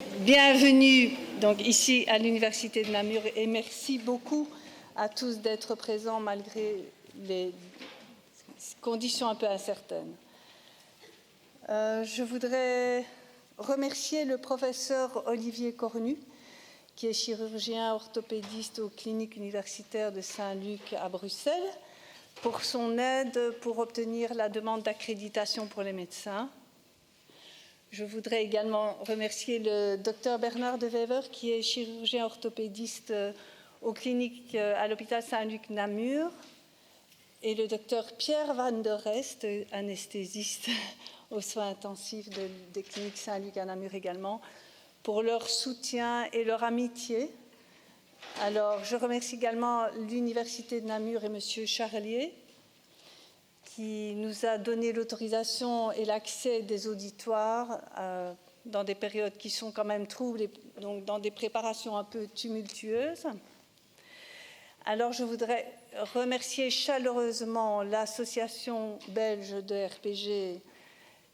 Bienvenue donc ici à l'Université de Namur et merci beaucoup à tous d'être présents malgré les conditions un peu incertaines. Je voudrais remercier le professeur Olivier Cornu, qui est chirurgien orthopédiste aux cliniques universitaires de Saint-Luc à Bruxelles, pour son aide pour obtenir la demande d'accréditation pour les médecins. Je voudrais également remercier le docteur Bernard de Wever, qui est chirurgien orthopédiste aux cliniques à l'hôpital Saint-Luc Namur, et le docteur Pierre Van der Rest, anesthésiste aux soins intensifs des cliniques Saint-Luc à Namur également, pour leur soutien et leur amitié. Alors, je remercie également l'Université de Namur et M. Charlier, qui nous a donné l'autorisation et l'accès des auditoires dans des périodes qui sont quand même troubles, et donc dans des préparations un peu tumultueuses. Alors, je voudrais remercier chaleureusement l'association belge de RPG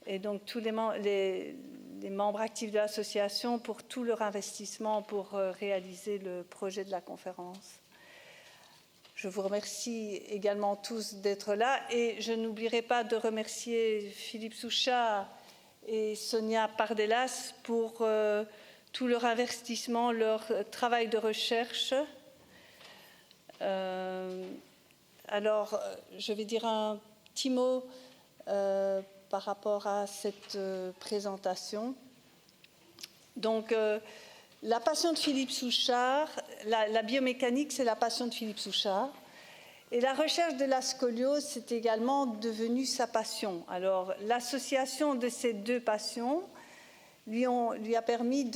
et donc tous les membres actifs de l'association pour tout leur investissement pour réaliser le projet de la conférence. Je vous remercie également tous d'être là et je n'oublierai pas de remercier Philippe Souchat et Sonia Pardelas pour tout leur investissement, leur travail de recherche. Alors, je vais dire un petit mot par rapport à cette présentation. Donc, la passion de Philippe Souchard, la biomécanique, c'est la passion de Philippe Souchard. Et la recherche de la scoliose, c'est également devenu sa passion. Alors, l'association de ces deux passions lui a permis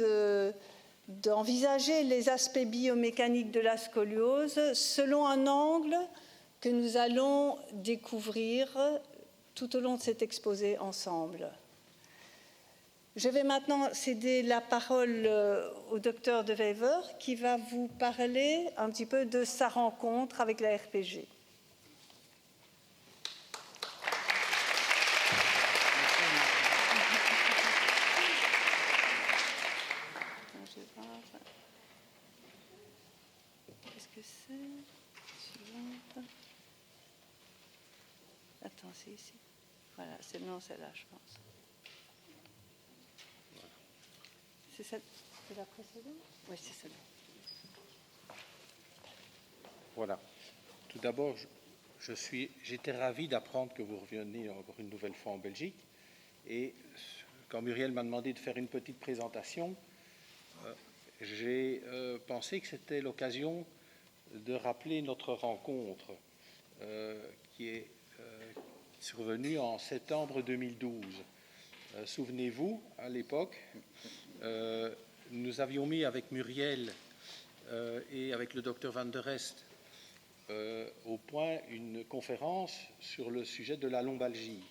d'envisager les aspects biomécaniques de la scoliose selon un angle que nous allons découvrir tout au long de cet exposé ensemble. Je vais maintenant céder la parole au docteur de Wever qui va vous parler un petit peu de sa rencontre avec la RPG. Qu'est-ce que c'est? Suivante. Attends, c'est ici. Voilà, c'est celle-là, je pense. C'est la précédente? Oui, c'est celle-là. Voilà. Tout d'abord, j'étais ravi d'apprendre que vous reveniez encore une nouvelle fois en Belgique. Et quand Muriel m'a demandé de faire une petite présentation, j'ai pensé que c'était l'occasion de rappeler notre rencontre qui est survenue en septembre 2012. Souvenez-vous, à l'époque, nous avions mis avec Muriel et avec le docteur Van der Rest au point une conférence sur le sujet de la lombalgie,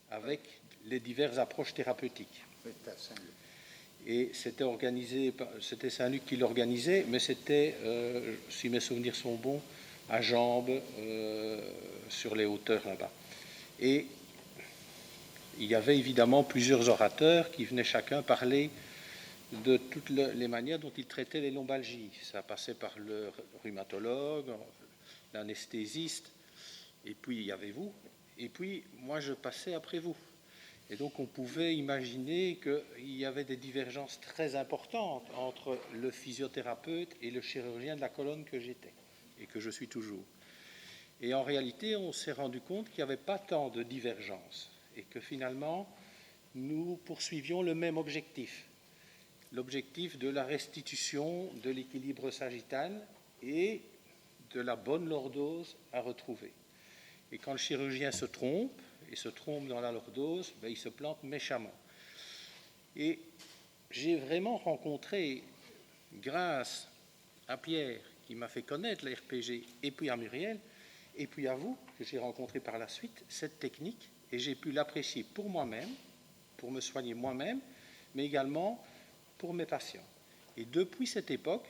avec les diverses approches thérapeutiques. Et c'était Saint-Luc qui l'organisait, mais c'était, si mes souvenirs sont bons, à Jambes, sur les hauteurs là-bas. Et il y avait évidemment plusieurs orateurs qui venaient chacun parler de toutes les manières dont ils traitaient les lombalgies. Ça passait par le rhumatologue, l'anesthésiste, et puis il y avait vous, et puis moi je passais après vous. Et donc on pouvait imaginer qu'il y avait des divergences très importantes entre le physiothérapeute et le chirurgien de la colonne que j'étais, et que je suis toujours. Et en réalité, on s'est rendu compte qu'il n'y avait pas tant de divergences, et que finalement, nous poursuivions le même objectif. L'objectif de la restitution de l'équilibre sagittal et de la bonne lordose à retrouver. Et quand le chirurgien se trompe dans la lordose, il se plante méchamment. Et j'ai vraiment rencontré, grâce à Pierre, qui m'a fait connaître la RPG, et puis à Muriel, et puis à vous, que j'ai rencontré par la suite, cette technique, et j'ai pu l'apprécier pour moi-même, pour me soigner moi-même, mais également pour mes patients. Et depuis cette époque,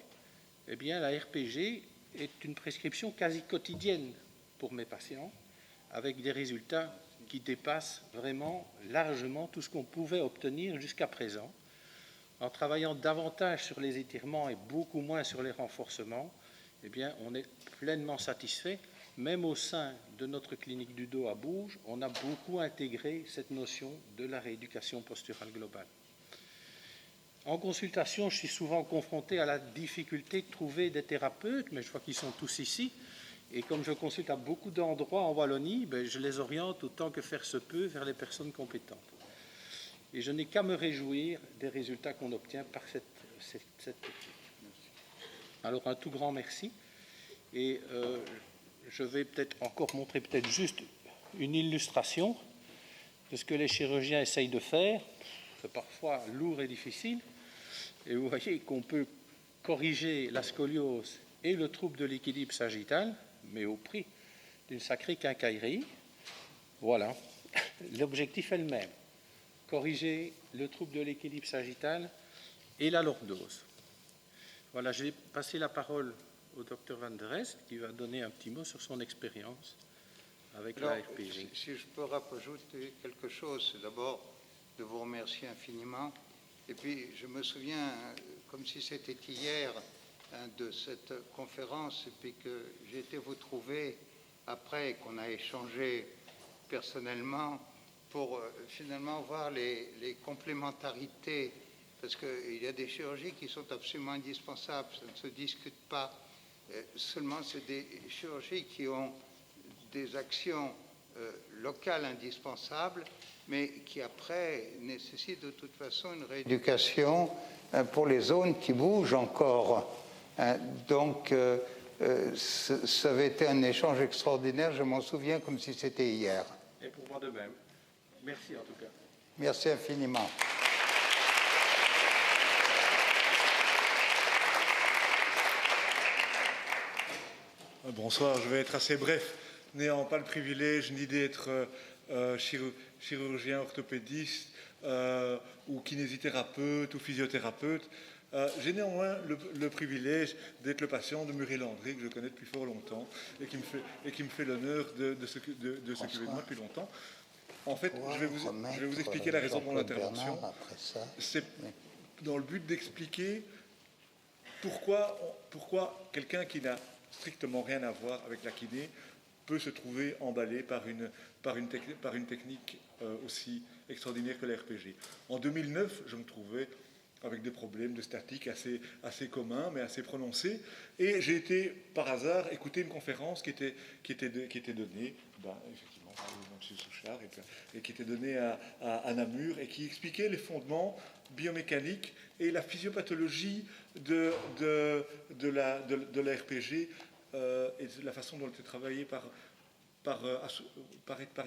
la RPG est une prescription quasi quotidienne pour mes patients, avec des résultats qui dépassent vraiment largement tout ce qu'on pouvait obtenir jusqu'à présent, en travaillant davantage sur les étirements et beaucoup moins sur les renforcements, eh bien, on est pleinement satisfait. Même au sein de notre clinique du dos à Bourges, on a beaucoup intégré cette notion de la rééducation posturale globale. En consultation, je suis souvent confronté à la difficulté de trouver des thérapeutes, mais je vois qu'ils sont tous ici. Et comme je consulte à beaucoup d'endroits en Wallonie, je les oriente autant que faire se peut vers les personnes compétentes. Et je n'ai qu'à me réjouir des résultats qu'on obtient par cette technique. Alors un tout grand merci. Et je vais peut-être encore montrer juste une illustration de ce que les chirurgiens essayent de faire. C'est parfois lourd et difficile. Et vous voyez qu'on peut corriger la scoliose et le trouble de l'équilibre sagittal, mais au prix d'une sacrée quincaillerie. Voilà. L'objectif est le même. Corriger le trouble de l'équilibre sagittal et la lordose. Voilà, je vais passer la parole au docteur Van der Rest qui va donner un petit mot sur son expérience avec la RPG. Si je peux rajouter quelque chose, c'est d'abord de vous remercier infiniment. Et puis, je me souviens, comme si c'était hier, de cette conférence, et puis que j'ai été vous trouver après qu'on a échangé personnellement pour finalement voir les complémentarités, parce qu'il y a des chirurgies qui sont absolument indispensables, ça ne se discute pas. Seulement, c'est des chirurgies qui ont des actions locales indispensables, mais qui après nécessitent de toute façon une rééducation pour les zones qui bougent encore. Donc, ça avait été un échange extraordinaire, je m'en souviens comme si c'était hier. Et pour moi de même. Merci en tout cas. Merci infiniment. Bonsoir, je vais être assez bref. N'ayant pas le privilège ni d'être chirurgien orthopédiste ou kinésithérapeute ou physiothérapeute, j'ai néanmoins le privilège d'être le patient de Muriel André, que je connais depuis fort longtemps et qui me fait l'honneur de s'occuper de moi depuis longtemps. En fait, je vais vous expliquer la raison de mon intervention. C'est dans le but d'expliquer pourquoi quelqu'un qui n'a strictement rien à voir avec la kiné peut se trouver emballé par une technique aussi extraordinaire que la RPG. En 2009, je me trouvais avec des problèmes de statique assez communs, mais assez prononcés, et j'ai été, par hasard, écouter une conférence qui était donnée, effectivement, par M. Souchard, et qui était donnée à Namur, et qui expliquait les fondements biomécaniques et la physiopathologie de la RPG et de la façon dont elle était travaillée par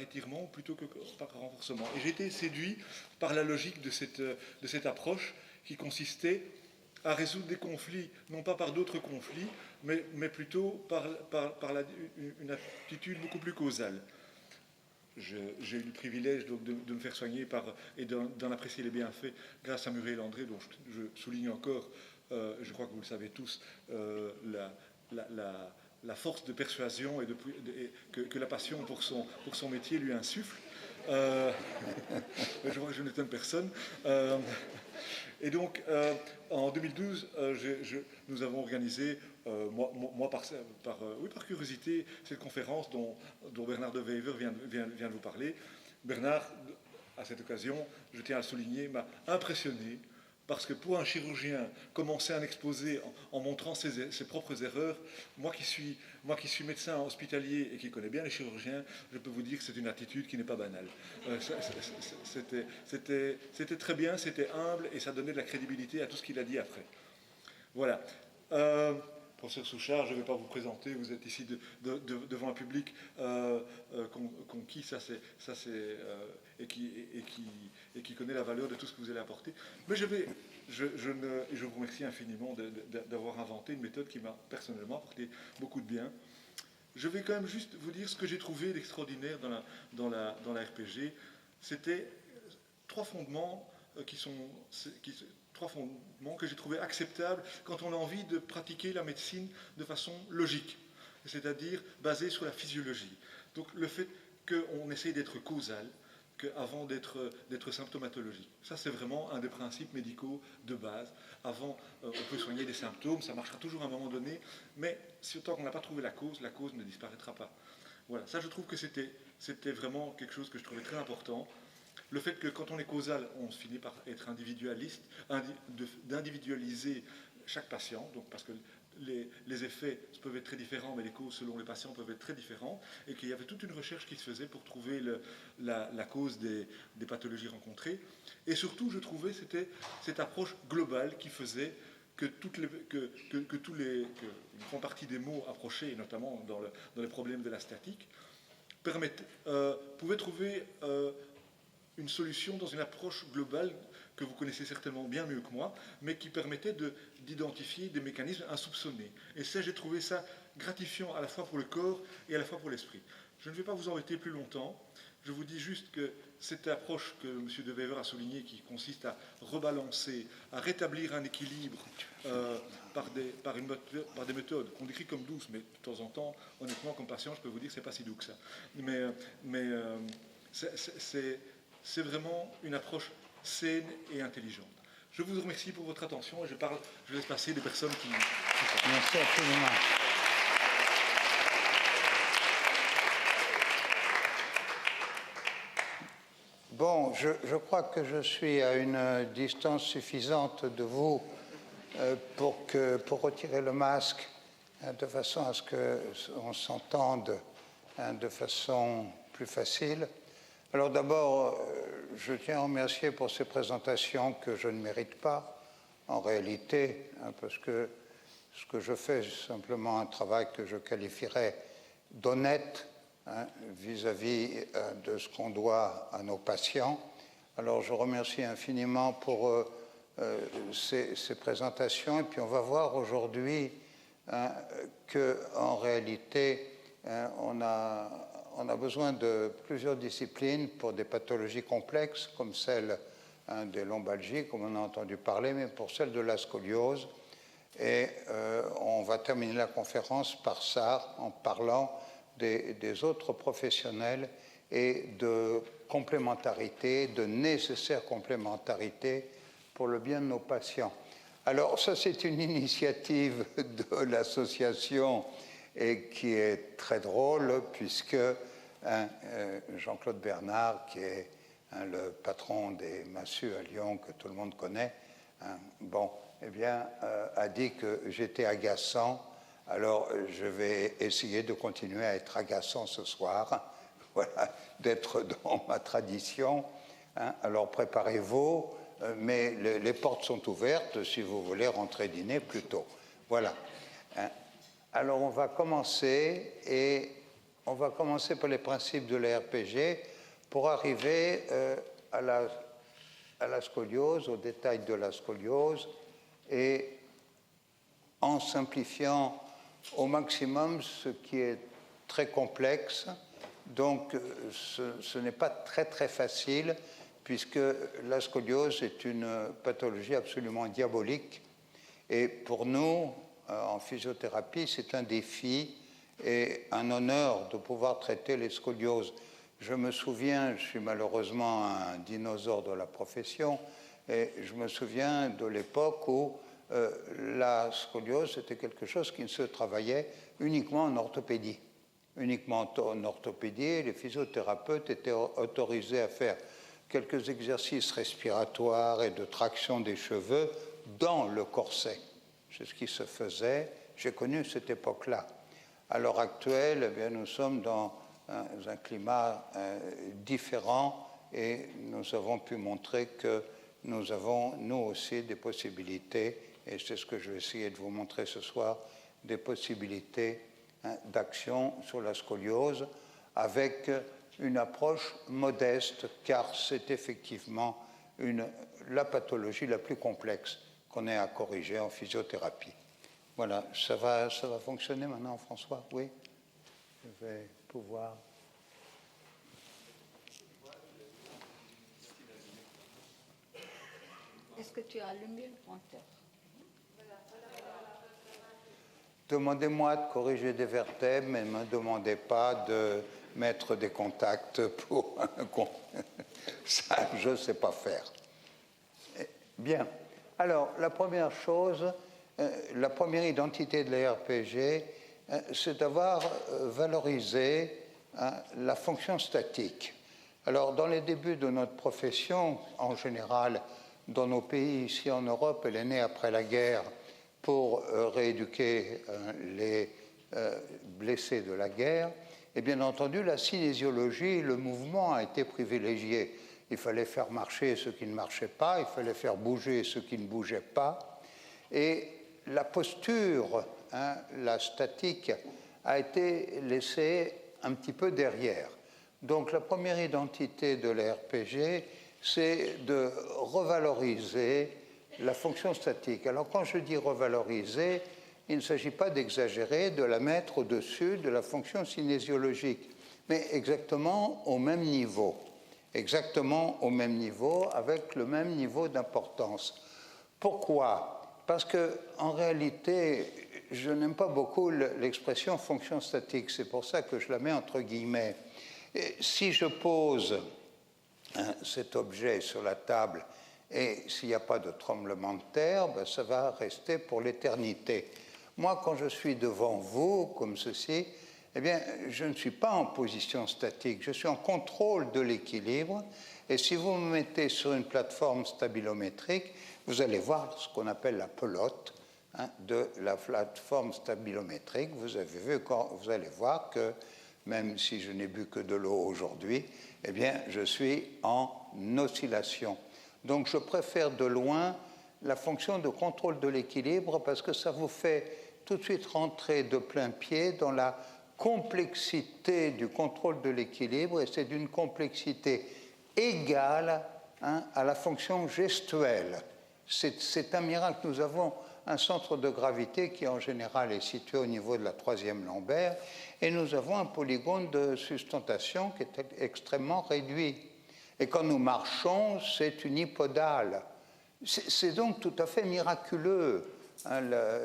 étirement plutôt que par renforcement. Et j'ai été séduit par la logique de cette approche qui consistait à résoudre des conflits, non pas par d'autres conflits, mais plutôt par une attitude beaucoup plus causale. J'ai eu le privilège donc, de me faire soigner et d'en apprécier les bienfaits grâce à Muriel André, dont je souligne encore, je crois que vous le savez tous, la force de persuasion que la passion pour son métier lui insuffle. Je vois que je n'étonne personne. Et donc, en 2012, nous avons organisé, moi par curiosité, cette conférence dont Bernard de Wever vient de vous parler. Bernard, à cette occasion, je tiens à le souligner, m'a impressionné, parce que pour un chirurgien, commencer un exposé en montrant ses propres erreurs, moi qui suis médecin hospitalier et qui connais bien les chirurgiens, je peux vous dire que c'est une attitude qui n'est pas banale. C'était très bien, c'était humble et ça donnait de la crédibilité à tout ce qu'il a dit après. Voilà. Professeur Souchard, je ne vais pas vous présenter, vous êtes ici devant un public conquis, et qui connaît la valeur de tout ce que vous allez apporter. Mais je vous remercie infiniment d'avoir inventé une méthode qui m'a personnellement apporté beaucoup de bien. Je vais quand même juste vous dire ce que j'ai trouvé d'extraordinaire dans la RPG. C'était trois fondements que j'ai trouvé acceptables quand on a envie de pratiquer la médecine de façon logique, c'est-à-dire basée sur la physiologie. Donc le fait qu'on essaye d'être causal, avant d'être symptomatologique. Ça, c'est vraiment un des principes médicaux de base. Avant, on peut soigner des symptômes, ça marchera toujours à un moment donné, mais si autant qu'on n'a pas trouvé la cause ne disparaîtra pas. Voilà, ça, je trouve que c'était vraiment quelque chose que je trouvais très important. Le fait que quand on est causal, on se finit par être individualiste, d'individualiser chaque patient, donc parce que les effets peuvent être très différents, mais les causes selon les patients peuvent être très différents, et qu'il y avait toute une recherche qui se faisait pour trouver la cause des pathologies rencontrées. Et surtout, je trouvais c'était cette approche globale qui faisait que une grande partie des mots approchés, notamment dans les problèmes de la statique, pouvaient trouver une solution dans une approche globale que vous connaissez certainement bien mieux que moi, mais qui permettait d'identifier des mécanismes insoupçonnés. Et ça, j'ai trouvé ça gratifiant à la fois pour le corps et à la fois pour l'esprit. Je ne vais pas vous embêter plus longtemps. Je vous dis juste que cette approche que M. De Wever a soulignée, qui consiste à rebalancer, à rétablir un équilibre par des méthodes qu'on décrit comme douces, mais de temps en temps, honnêtement, comme patient, je peux vous dire que ce n'est pas si doux que ça. Mais c'est vraiment une approche saine et intelligente. Je vous remercie pour votre attention et je laisse passer des personnes qui sont. Merci absolument. Bon, je crois que je suis à une distance suffisante de vous pour retirer le masque de façon à ce qu'on s'entende de façon plus facile. Alors d'abord, je tiens à remercier pour ces présentations que je ne mérite pas, en réalité, parce que ce que je fais, c'est simplement un travail que je qualifierais d'honnête vis-à-vis de ce qu'on doit à nos patients. Alors je remercie infiniment pour ces présentations, et puis on va voir aujourd'hui qu'en réalité, on a besoin de plusieurs disciplines pour des pathologies complexes, comme celle des lombalgies, comme on a entendu parler, mais pour celle de la scoliose. Et on va terminer la conférence par ça, en parlant des autres professionnels et de complémentarité, de nécessaire complémentarité pour le bien de nos patients. Alors ça, c'est une initiative de l'association et qui est très drôle, puisque Jean-Claude Bernard, qui est le patron des Massues à Lyon, que tout le monde connaît, a dit que j'étais agaçant. Alors, je vais essayer de continuer à être agaçant ce soir, voilà, d'être dans ma tradition. Alors, préparez-vous, mais les portes sont ouvertes si vous voulez rentrer dîner plus tôt. Voilà. Alors, on va commencer, et on va commencer par les principes de la RPG pour arriver à la scoliose, aux détails de la scoliose, et en simplifiant au maximum ce qui est très complexe. Donc, ce n'est pas très, très facile, puisque la scoliose est une pathologie absolument diabolique. Et pour nous, en physiothérapie, c'est un défi et un honneur de pouvoir traiter les scolioses. Je me souviens, je suis malheureusement un dinosaure de la profession, et je me souviens de l'époque où la scoliose, c'était quelque chose qui ne se travaillait uniquement en orthopédie. Uniquement en orthopédie, les physiothérapeutes étaient autorisés à faire quelques exercices respiratoires et de traction des cheveux dans le corset. C'est ce qui se faisait. J'ai connu cette époque-là. À l'heure actuelle, eh bien, nous sommes dans un climat différent, et nous avons pu montrer que nous avons, nous aussi, des possibilités, et c'est ce que je vais essayer de vous montrer ce soir, des possibilités d'action sur la scoliose avec une approche modeste, car c'est effectivement la pathologie la plus complexe qu'on ait à corriger en physiothérapie. Voilà, ça va fonctionner maintenant, François? Oui, je vais pouvoir... Est-ce que tu as allumé le pointeur? Demandez-moi de corriger des vertèbres, mais ne me demandez pas de mettre des contacts pour... Ça, je ne sais pas faire. Bien. Alors, la première chose, la première identité de la RPG, c'est d'avoir valorisé la fonction statique. Alors, dans les débuts de notre profession, en général, dans nos pays, ici en Europe, elle est née après la guerre pour rééduquer les blessés de la guerre. Et bien entendu, la cinésiologie, le mouvement a été privilégié. Il fallait faire marcher ce qui ne marchait pas, il fallait faire bouger ce qui ne bougeait pas. Et la posture, la statique, a été laissée un petit peu derrière. Donc la première identité de la RPG, c'est de revaloriser la fonction statique. Alors quand je dis revaloriser, il ne s'agit pas d'exagérer, de la mettre au-dessus de la fonction cinésiologique, mais exactement au même niveau. Exactement au même niveau, avec le même niveau d'importance. Pourquoi ? Parce qu'en réalité, je n'aime pas beaucoup l'expression fonction statique, c'est pour ça que je la mets entre guillemets. Et si je pose cet objet sur la table et s'il n'y a pas de tremblement de terre, ben, ça va rester pour l'éternité. Moi, quand je suis devant vous, comme ceci, eh bien, je ne suis pas en position statique, je suis en contrôle de l'équilibre. Et si vous me mettez sur une plateforme stabilométrique, vous allez voir ce qu'on appelle la pelote de la plateforme stabilométrique. Vous avez vu, vous allez voir que même si je n'ai bu que de l'eau aujourd'hui, eh bien, je suis en oscillation. Donc, je préfère de loin la fonction de contrôle de l'équilibre parce que ça vous fait tout de suite rentrer de plein pied dans la complexité du contrôle de l'équilibre, et c'est d'une complexité égale à la fonction gestuelle. C'est un miracle. Nous avons un centre de gravité qui en général est situé au niveau de la troisième lombaire, et nous avons un polygone de sustentation qui est extrêmement réduit. Et quand nous marchons, c'est une hypodale. C'est donc tout à fait miraculeux.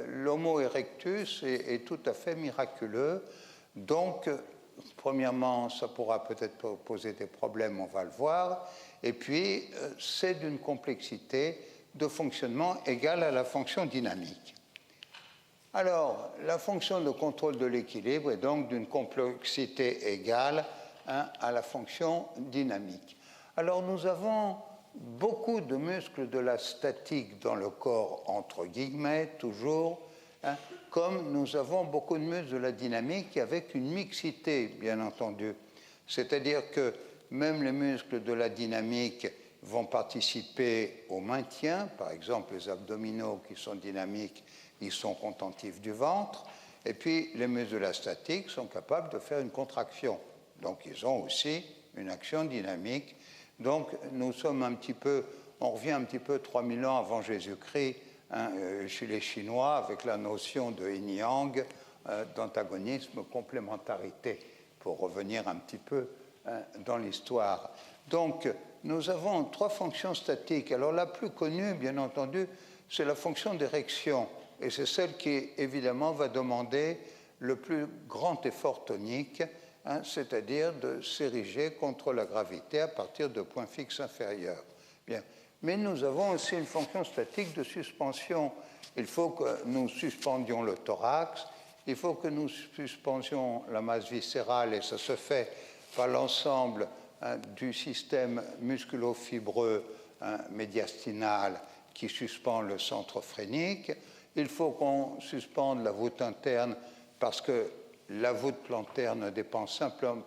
L'homo erectus est tout à fait miraculeux. Donc, premièrement, ça pourra peut-être poser des problèmes, on va le voir. Et puis, c'est d'une complexité de fonctionnement égale à la fonction dynamique. Alors, la fonction de contrôle de l'équilibre est donc d'une complexité égale à la fonction dynamique. Alors, nous avons beaucoup de muscles de la statique dans le corps, entre guillemets, toujours, comme nous avons beaucoup de muscles de la dynamique avec une mixité, bien entendu. C'est-à-dire que même les muscles de la dynamique vont participer au maintien. Par exemple, les abdominaux qui sont dynamiques, ils sont contentifs du ventre. Et puis, les muscles de la statique sont capables de faire une contraction. Donc, ils ont aussi une action dynamique. Donc, nous sommes un petit peu, on revient un petit peu 3000 ans avant Jésus-Christ, chez les Chinois, avec la notion de yin-yang, d'antagonisme, complémentarité, pour revenir un petit peu dans l'histoire. Donc, nous avons 3 fonctions statiques. Alors, la plus connue, bien entendu, c'est la fonction d'érection. Et c'est celle qui, évidemment, va demander le plus grand effort tonique, c'est-à-dire de s'ériger contre la gravité à partir de points fixes inférieurs. Bien. Mais nous avons aussi une fonction statique de suspension. Il faut que nous suspendions le thorax, il faut que nous suspendions la masse viscérale, et ça se fait par l'ensemble du système musculo-fibreux médiastinal qui suspend le centre phrénique. Il faut qu'on suspende la voûte interne parce que la voûte plantaire ne dépend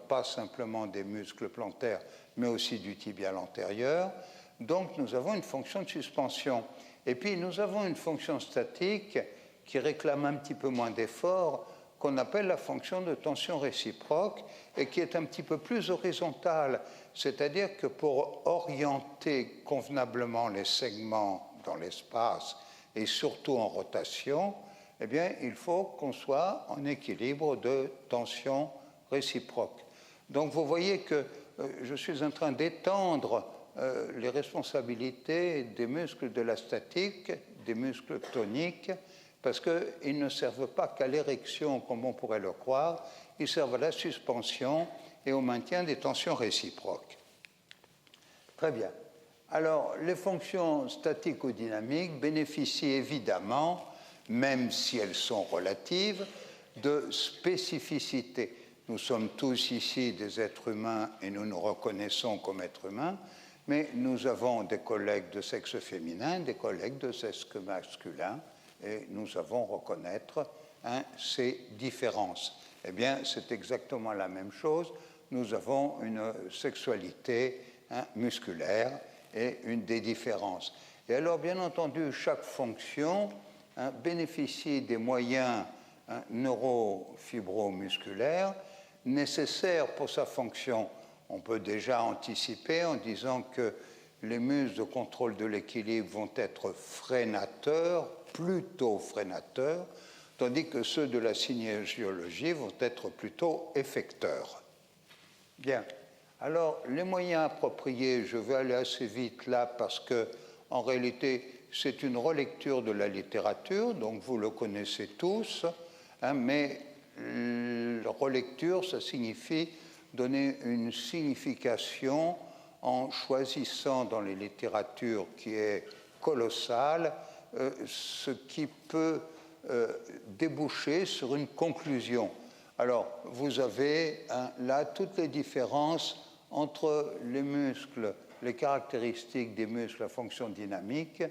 pas simplement des muscles plantaires, mais aussi du tibial antérieur. Donc, nous avons une fonction de suspension. Et puis, nous avons une fonction statique qui réclame un petit peu moins d'effort, qu'on appelle la fonction de tension réciproque, et qui est un petit peu plus horizontale. C'est-à-dire que pour orienter convenablement les segments dans l'espace, et surtout en rotation, eh bien, il faut qu'on soit en équilibre de tension réciproque. Donc, vous voyez que je suis en train d'étendre les responsabilités des muscles de la statique, des muscles toniques, parce qu'ils ne servent pas qu'à l'érection, comme on pourrait le croire, ils servent à la suspension et au maintien des tensions réciproques. Très bien. Alors, les fonctions statico-dynamiques bénéficient évidemment, même si elles sont relatives, de spécificité. Nous sommes tous ici des êtres humains et nous nous reconnaissons comme êtres humains, mais nous avons des collègues de sexe féminin, des collègues de sexe masculin, et nous avons reconnaître ces différences. Eh bien, c'est exactement la même chose. Nous avons une sexualité musculaire et une des différences. Et alors, bien entendu, chaque fonction bénéficie des moyens neurofibromusculaires nécessaires pour sa fonction. On peut déjà anticiper en disant que les muscles de contrôle de l'équilibre vont être freinateurs, plutôt freinateurs, tandis que ceux de la synergiologie vont être plutôt effecteurs. Bien. Alors, les moyens appropriés, je vais aller assez vite là parce que, en réalité, c'est une relecture de la littérature, donc vous le connaissez tous, mais la relecture, ça signifie donner une signification en choisissant dans les littératures qui est colossale ce qui peut déboucher sur une conclusion. Alors, vous avez là toutes les différences entre les muscles, les caractéristiques des muscles à fonction dynamique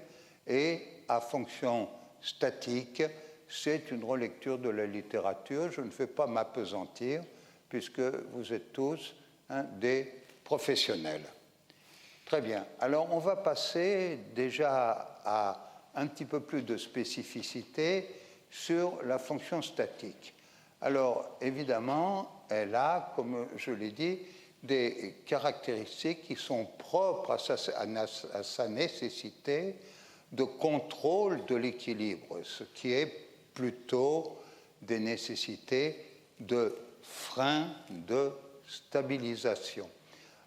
et à fonction statique. C'est une relecture de la littérature. Je ne vais pas m'appesantir puisque vous êtes tous des professionnels. Très bien. Alors, on va passer déjà à un petit peu plus de spécificité sur la fonction statique. Alors, évidemment, elle a, comme je l'ai dit, des caractéristiques qui sont propres à sa nécessité de contrôle de l'équilibre, ce qui est plutôt des nécessités de frein de stabilisation.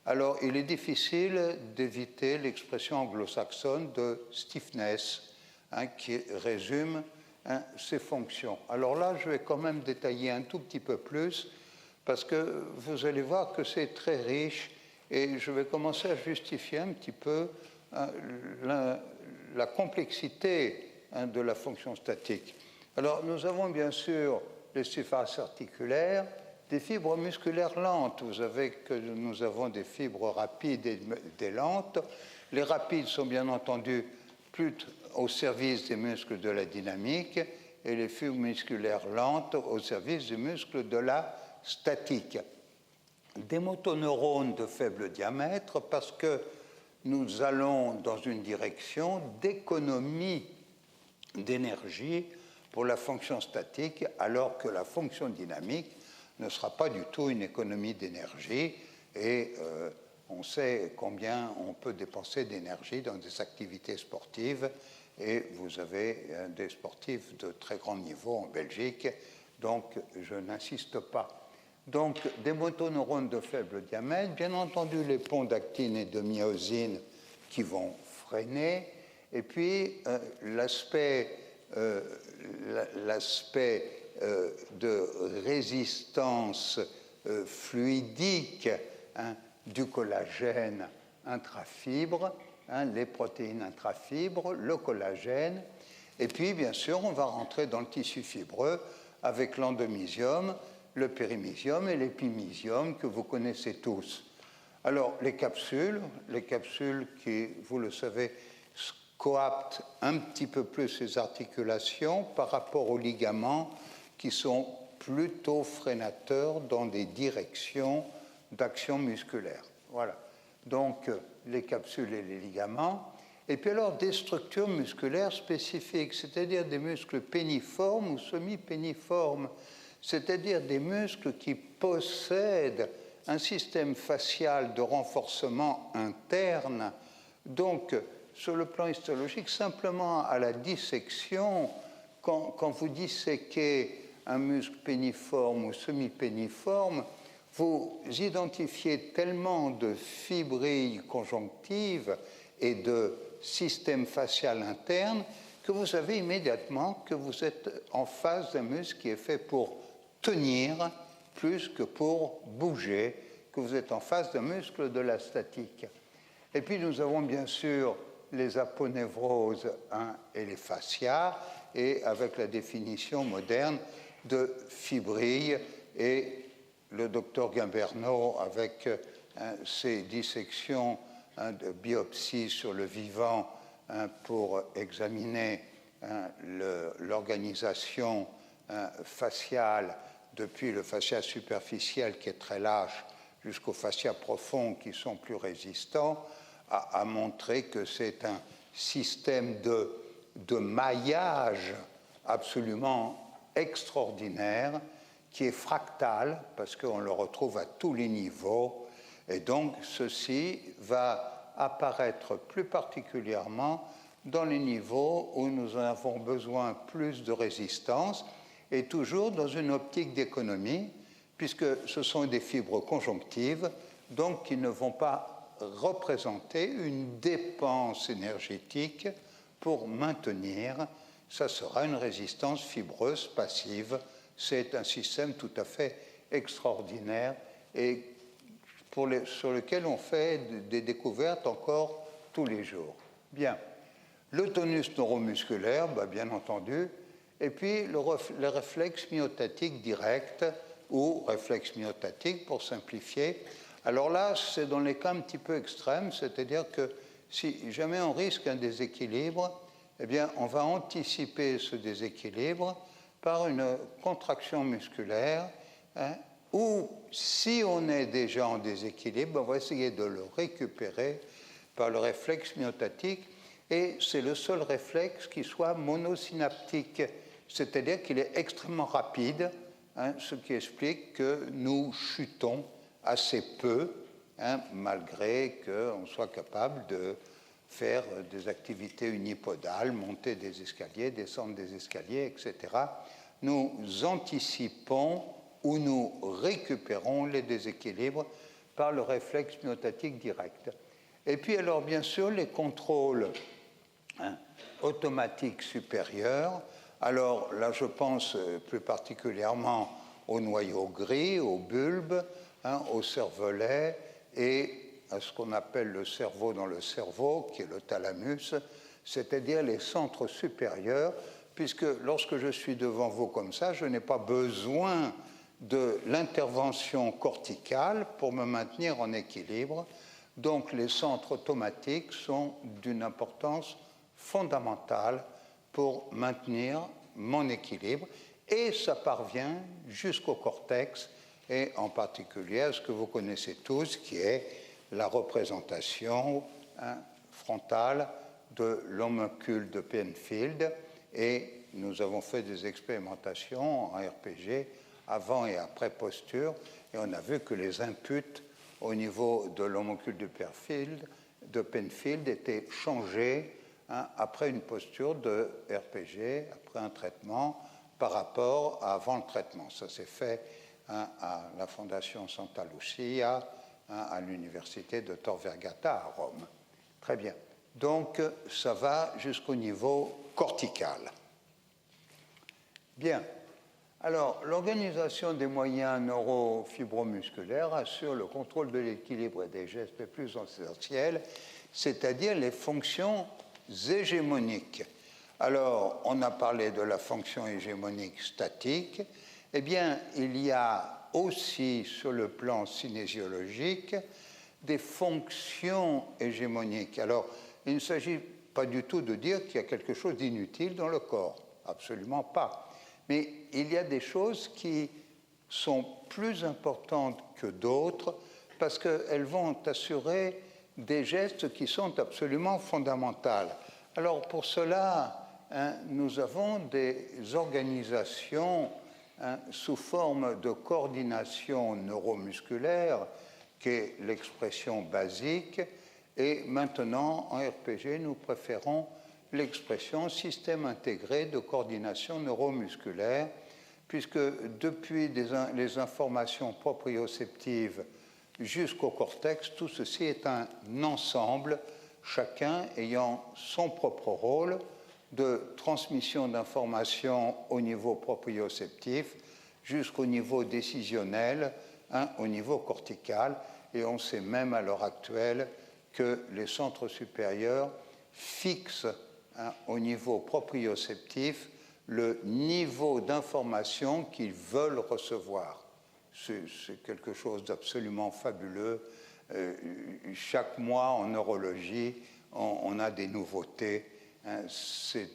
Alors, il est difficile d'éviter l'expression anglo-saxonne de stiffness, qui résume ces fonctions. Alors là, je vais quand même détailler un tout petit peu plus, parce que vous allez voir que c'est très riche, et je vais commencer à justifier un petit peu la complexité de la fonction statique. Alors, nous avons bien sûr les surfaces articulaires, des fibres musculaires lentes. Vous savez que nous avons des fibres rapides et des lentes. Les rapides sont bien entendu plus au service des muscles de la dynamique et les fibres musculaires lentes au service des muscles de la statique. Des motoneurones de faible diamètre parce que nous allons dans une direction d'économie d'énergie pour la fonction statique, alors que la fonction dynamique ne sera pas du tout une économie d'énergie, et on sait combien on peut dépenser d'énergie dans des activités sportives, et vous avez des sportifs de très grand niveau en Belgique, donc je n'insiste pas. Donc, des motoneurones de faible diamètre, bien entendu les ponts d'actine et de myosine qui vont freiner, et puis l'aspect de résistance fluidique du collagène intrafibre, les protéines intrafibres, le collagène, et puis bien sûr on va rentrer dans le tissu fibreux avec l'endomysium, le périmysium et l'épimysium que vous connaissez tous. Alors les capsules qui, vous le savez, coaptent un petit peu plus les articulations par rapport aux ligaments qui sont plutôt freinateurs dans des directions d'action musculaire. Voilà. Donc, les capsules et les ligaments. Et puis alors, des structures musculaires spécifiques, c'est-à-dire des muscles péniformes ou semi-péniformes, c'est-à-dire des muscles qui possèdent un système facial de renforcement interne. Donc, sur le plan histologique, simplement à la dissection, quand vous disséquez un muscle péniforme ou semi-péniforme, vous identifiez tellement de fibrilles conjonctives et de système facial interne que vous savez immédiatement que vous êtes en face d'un muscle qui est fait pour tenir plus que pour bouger, que vous êtes en face d'un muscle de la statique. Et puis nous avons bien sûr les aponevroses et les fascias, et avec la définition moderne de fibrille, et le docteur Guimberneau avec ses dissections de biopsie sur le vivant pour examiner l'organisation faciale depuis le fascia superficiel qui est très lâche jusqu'aux fascias profonds qui sont plus résistants, a montré que c'est un système de maillage absolument extraordinaire qui est fractal parce qu'on le retrouve à tous les niveaux, et donc ceci va apparaître plus particulièrement dans les niveaux où nous avons besoin plus de résistance, et toujours dans une optique d'économie, puisque ce sont des fibres conjonctives, donc qui ne vont pas représenter une dépense énergétique pour maintenir. Ça sera une résistance fibreuse passive. C'est un système tout à fait extraordinaire et sur lequel on fait des découvertes encore tous les jours. Bien. Le tonus neuromusculaire, bien entendu, et puis le réflexe myotatique direct, ou réflexe myotatique pour simplifier. Alors là, c'est dans les cas un petit peu extrêmes, c'est-à-dire que si jamais on risque un déséquilibre, eh bien, on va anticiper ce déséquilibre par une contraction musculaire, ou si on est déjà en déséquilibre, on va essayer de le récupérer par le réflexe myotatique, et c'est le seul réflexe qui soit monosynaptique, c'est-à-dire qu'il est extrêmement rapide, ce qui explique que nous chutons assez peu, malgré qu'on soit capable de faire des activités unipodales, monter des escaliers, descendre des escaliers, etc. Nous anticipons ou nous récupérons les déséquilibres par le réflexe myotatique direct. Et puis alors, bien sûr, les contrôles automatiques supérieurs. Alors là, je pense plus particulièrement au noyau gris, au bulbe, au cervelet et à ce qu'on appelle le cerveau dans le cerveau, qui est le thalamus, c'est-à-dire les centres supérieurs, puisque lorsque je suis devant vous comme ça, je n'ai pas besoin de l'intervention corticale pour me maintenir en équilibre. Donc les centres automatiques sont d'une importance fondamentale pour maintenir mon équilibre, et ça parvient jusqu'au cortex, et en particulier à ce que vous connaissez tous, qui est la représentation frontale de l'homuncule de Penfield, et nous avons fait des expérimentations en RPG avant et après posture, et on a vu que les inputs au niveau de l'homuncule de Penfield étaient changés après une posture de RPG, après un traitement, par rapport à avant le traitement. Ça s'est fait à la Fondation Santa Lucia, à l'université de Tor Vergata à Rome. Très bien. Donc, ça va jusqu'au niveau cortical. Bien. Alors, l'organisation des moyens neurofibromusculaires assure le contrôle de l'équilibre et des gestes les plus essentiels, c'est-à-dire les fonctions hégémoniques. Alors, on a parlé de la fonction hégémonique statique. Eh bien, il y a aussi, sur le plan cinésiologique, des fonctions hégémoniques. Alors, il ne s'agit pas du tout de dire qu'il y a quelque chose d'inutile dans le corps. Absolument pas. Mais il y a des choses qui sont plus importantes que d'autres parce qu'elles vont assurer des gestes qui sont absolument fondamentaux. Alors pour cela, nous avons des organisations sous forme de coordination neuromusculaire, qui est l'expression basique, et maintenant en RPG, nous préférons l'expression système intégré de coordination neuromusculaire, puisque depuis les informations proprioceptives jusqu'au cortex, tout ceci est un ensemble, chacun ayant son propre rôle de transmission d'informations au niveau proprioceptif jusqu'au niveau décisionnel, au niveau cortical, et on sait même à l'heure actuelle que les centres supérieurs fixent au niveau proprioceptif le niveau d'information qu'ils veulent recevoir. C'est quelque chose d'absolument fabuleux. Chaque mois en neurologie, on a des nouveautés. C'est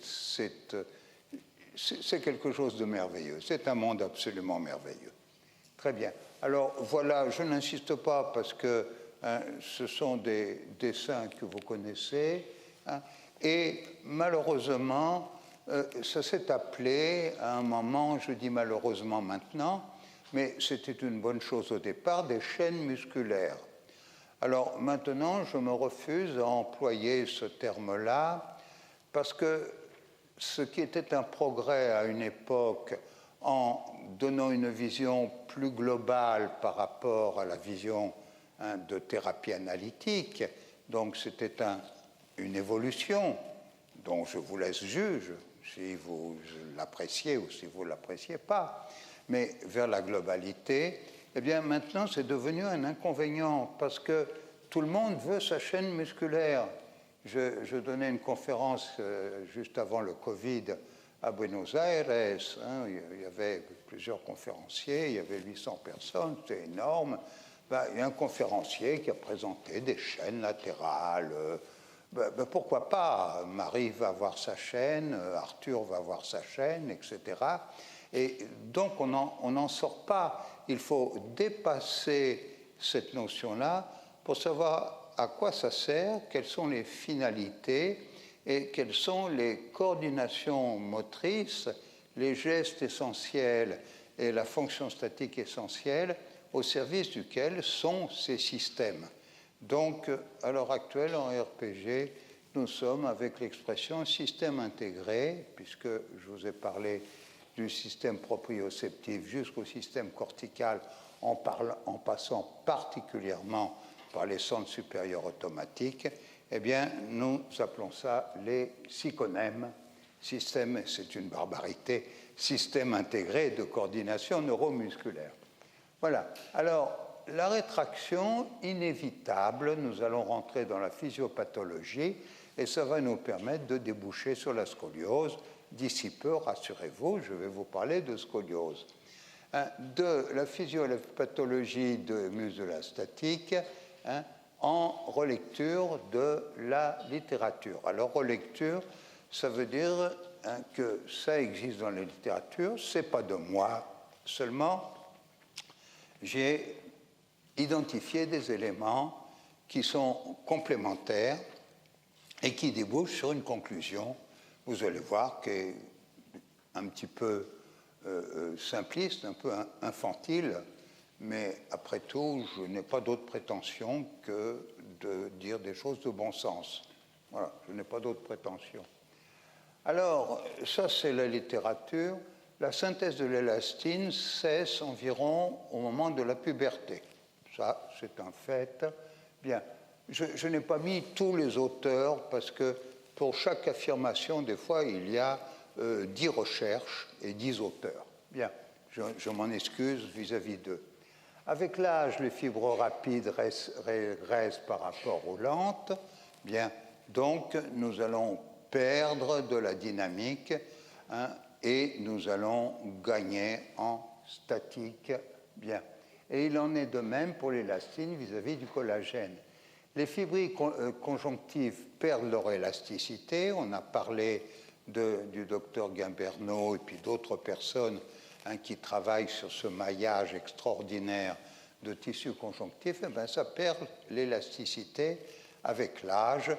quelque chose de merveilleux. C'est un monde absolument merveilleux. Très bien. Alors voilà, je n'insiste pas parce que ce sont des dessins que vous connaissez. Et malheureusement, ça s'est appelé à un moment, je dis malheureusement maintenant, mais c'était une bonne chose au départ, des chaînes musculaires. Alors maintenant, je me refuse à employer ce terme-là parce que ce qui était un progrès à une époque en donnant une vision plus globale par rapport à la vision de thérapie analytique, donc c'était une évolution dont je vous laisse juge si vous l'appréciez ou si vous ne l'appréciez pas, mais vers la globalité, eh bien maintenant c'est devenu un inconvénient parce que tout le monde veut sa chaîne musculaire. Je donnais une conférence juste avant le Covid à Buenos Aires. Il y avait plusieurs conférenciers, il y avait 800 personnes, c'était énorme. Il y a un conférencier qui a présenté des chaînes latérales. Pourquoi pas? Marie va avoir sa chaîne, Arthur va avoir sa chaîne, etc. Et donc on n'en sort pas. Il faut dépasser cette notion-là pour savoir à quoi ça sert, quelles sont les finalités et quelles sont les coordinations motrices, les gestes essentiels et la fonction statique essentielle au service duquel sont ces systèmes. Donc, à l'heure actuelle, en RPG, nous sommes avec l'expression système intégré, puisque je vous ai parlé du système proprioceptif jusqu'au système cortical, en passant particulièrement par les centres supérieurs automatiques, eh bien, nous appelons ça les psychonèmes, système, c'est une barbarité, système intégré de coordination neuromusculaire. Voilà. Alors, la rétraction inévitable, nous allons rentrer dans la physiopathologie et ça va nous permettre de déboucher sur la scoliose. D'ici peu, rassurez-vous, je vais vous parler de scoliose. De la physiopathologie de muscle de la statique en relecture de la littérature. Alors, relecture, ça veut dire que ça existe dans la littérature, ce n'est pas de moi seulement. J'ai identifié des éléments qui sont complémentaires et qui débouchent sur une conclusion. Vous allez voir qui est un petit peu simpliste, un peu infantile, mais après tout, je n'ai pas d'autre prétention que de dire des choses de bon sens. Voilà, je n'ai pas d'autre prétention. Alors, ça c'est la littérature. La synthèse de l'élastine cesse environ au moment de la puberté. Ça, c'est un fait. Bien, je n'ai pas mis tous les auteurs parce que pour chaque affirmation, des fois, il y a 10 recherches et 10 auteurs. Bien, je m'en excuse vis-à-vis d'eux. Avec l'âge, les fibres rapides régressent par rapport aux lentes. Bien, donc, nous allons perdre de la dynamique et nous allons gagner en statique. Bien. Et il en est de même pour l'élastine vis-à-vis du collagène. Les fibrilles conjonctives perdent leur élasticité. On a parlé du docteur Guimberneau et puis d'autres personnes qui travaillent sur ce maillage extraordinaire de tissu conjonctif. Et bien, ça perd l'élasticité avec l'âge.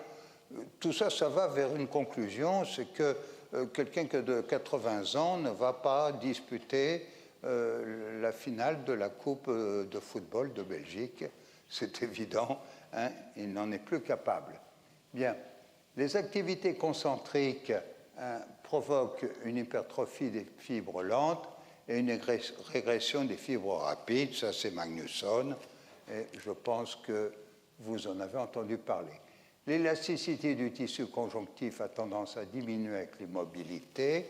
Tout ça, ça va vers une conclusion, c'est que quelqu'un de 80 ans ne va pas disputer la finale de la Coupe de football de Belgique. C'est évident, il n'en est plus capable. Bien, les activités concentriques provoquent une hypertrophie des fibres lentes et une régression des fibres rapides. Ça, c'est Magnusson, et je pense que vous en avez entendu parler. L'élasticité du tissu conjonctif a tendance à diminuer avec l'immobilité.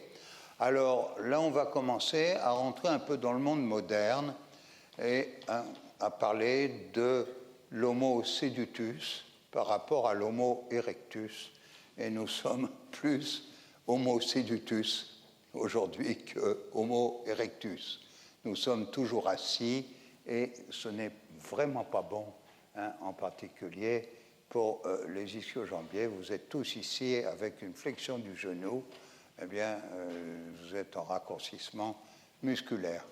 Alors là, on va commencer à rentrer un peu dans le monde moderne et à parler de l'homo sedutus, par rapport à l'homo erectus, et nous sommes plus homo sedutus aujourd'hui que homo erectus. Nous sommes toujours assis, et ce n'est vraiment pas bon, hein, en particulier pour les ischio-jambiers. Vous êtes tous ici avec une flexion du genou, eh bien, vous êtes en raccourcissement musculaire.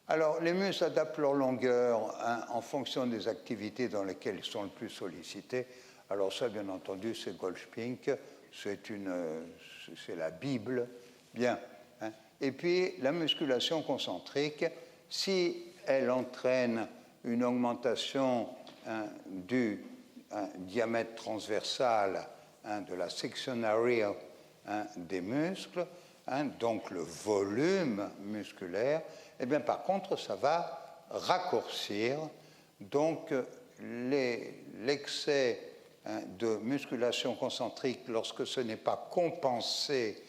Alors, les muscles adaptent leur longueur, hein, en fonction des activités dans lesquelles ils sont le plus sollicités. Alors ça, bien entendu, c'est Goldspink, c'est la Bible, bien. Hein. Et puis, la musculation concentrique, si elle entraîne une augmentation, hein, du diamètre transversal, hein, de la section area, hein, des muscles, hein, donc le volume musculaire, eh bien, par contre, ça va raccourcir donc l'excès, hein, de musculation concentrique, lorsque ce n'est pas compensé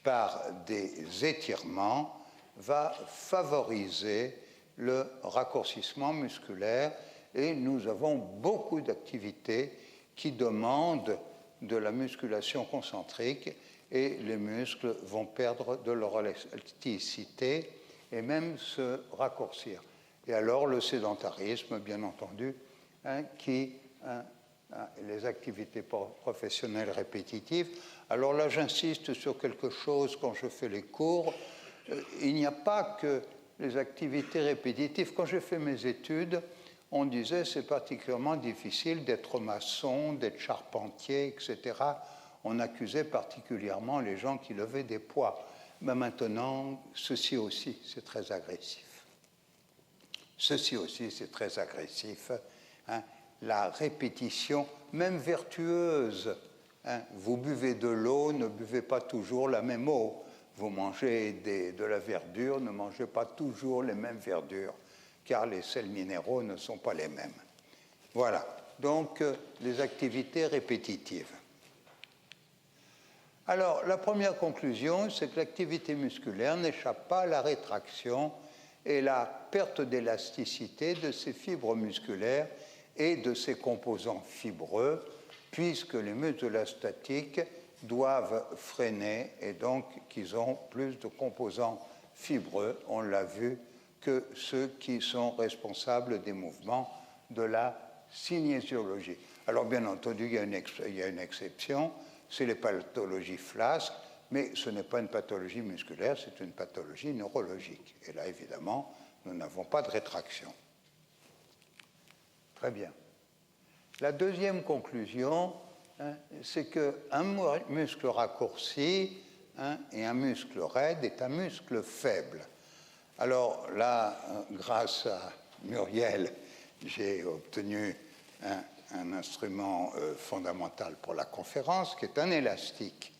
par des étirements, va favoriser le raccourcissement musculaire, et nous avons beaucoup d'activités qui demandent de la musculation concentrique, et les muscles vont perdre de leur élasticité et même se raccourcir. Et alors le sédentarisme, bien entendu, hein, les activités professionnelles répétitives. Alors là, j'insiste sur quelque chose quand je fais les cours. Il n'y a pas que les activités répétitives. Quand j'ai fait mes études, on disait c'est particulièrement difficile d'être maçon, d'être charpentier, etc. On accusait particulièrement les gens qui levaient des poids. Mais maintenant, ceci aussi, c'est très agressif. Ceci aussi, c'est très agressif. Hein. La répétition, même vertueuse. Hein. Vous buvez de l'eau, ne buvez pas toujours la même eau. Vous mangez de la verdure, ne mangez pas toujours les mêmes verdures, car les sels minéraux ne sont pas les mêmes. Voilà, donc les activités répétitives. Alors, la première conclusion, c'est que l'activité musculaire n'échappe pas à la rétraction et la perte d'élasticité de ses fibres musculaires et de ses composants fibreux, puisque les muscles de la statique doivent freiner, et donc qu'ils ont plus de composants fibreux, on l'a vu, que ceux qui sont responsables des mouvements de la cinésiologie. Alors, bien entendu, il y a une exception, c'est les pathologies flasques, mais ce n'est pas une pathologie musculaire, c'est une pathologie neurologique. Et là, évidemment, nous n'avons pas de rétraction. Très bien. La deuxième conclusion, hein, c'est qu'un muscle raccourci, hein, et un muscle raide est un muscle faible. Alors là, grâce à Muriel, j'ai obtenu un instrument fondamental pour la conférence, qui est un élastique.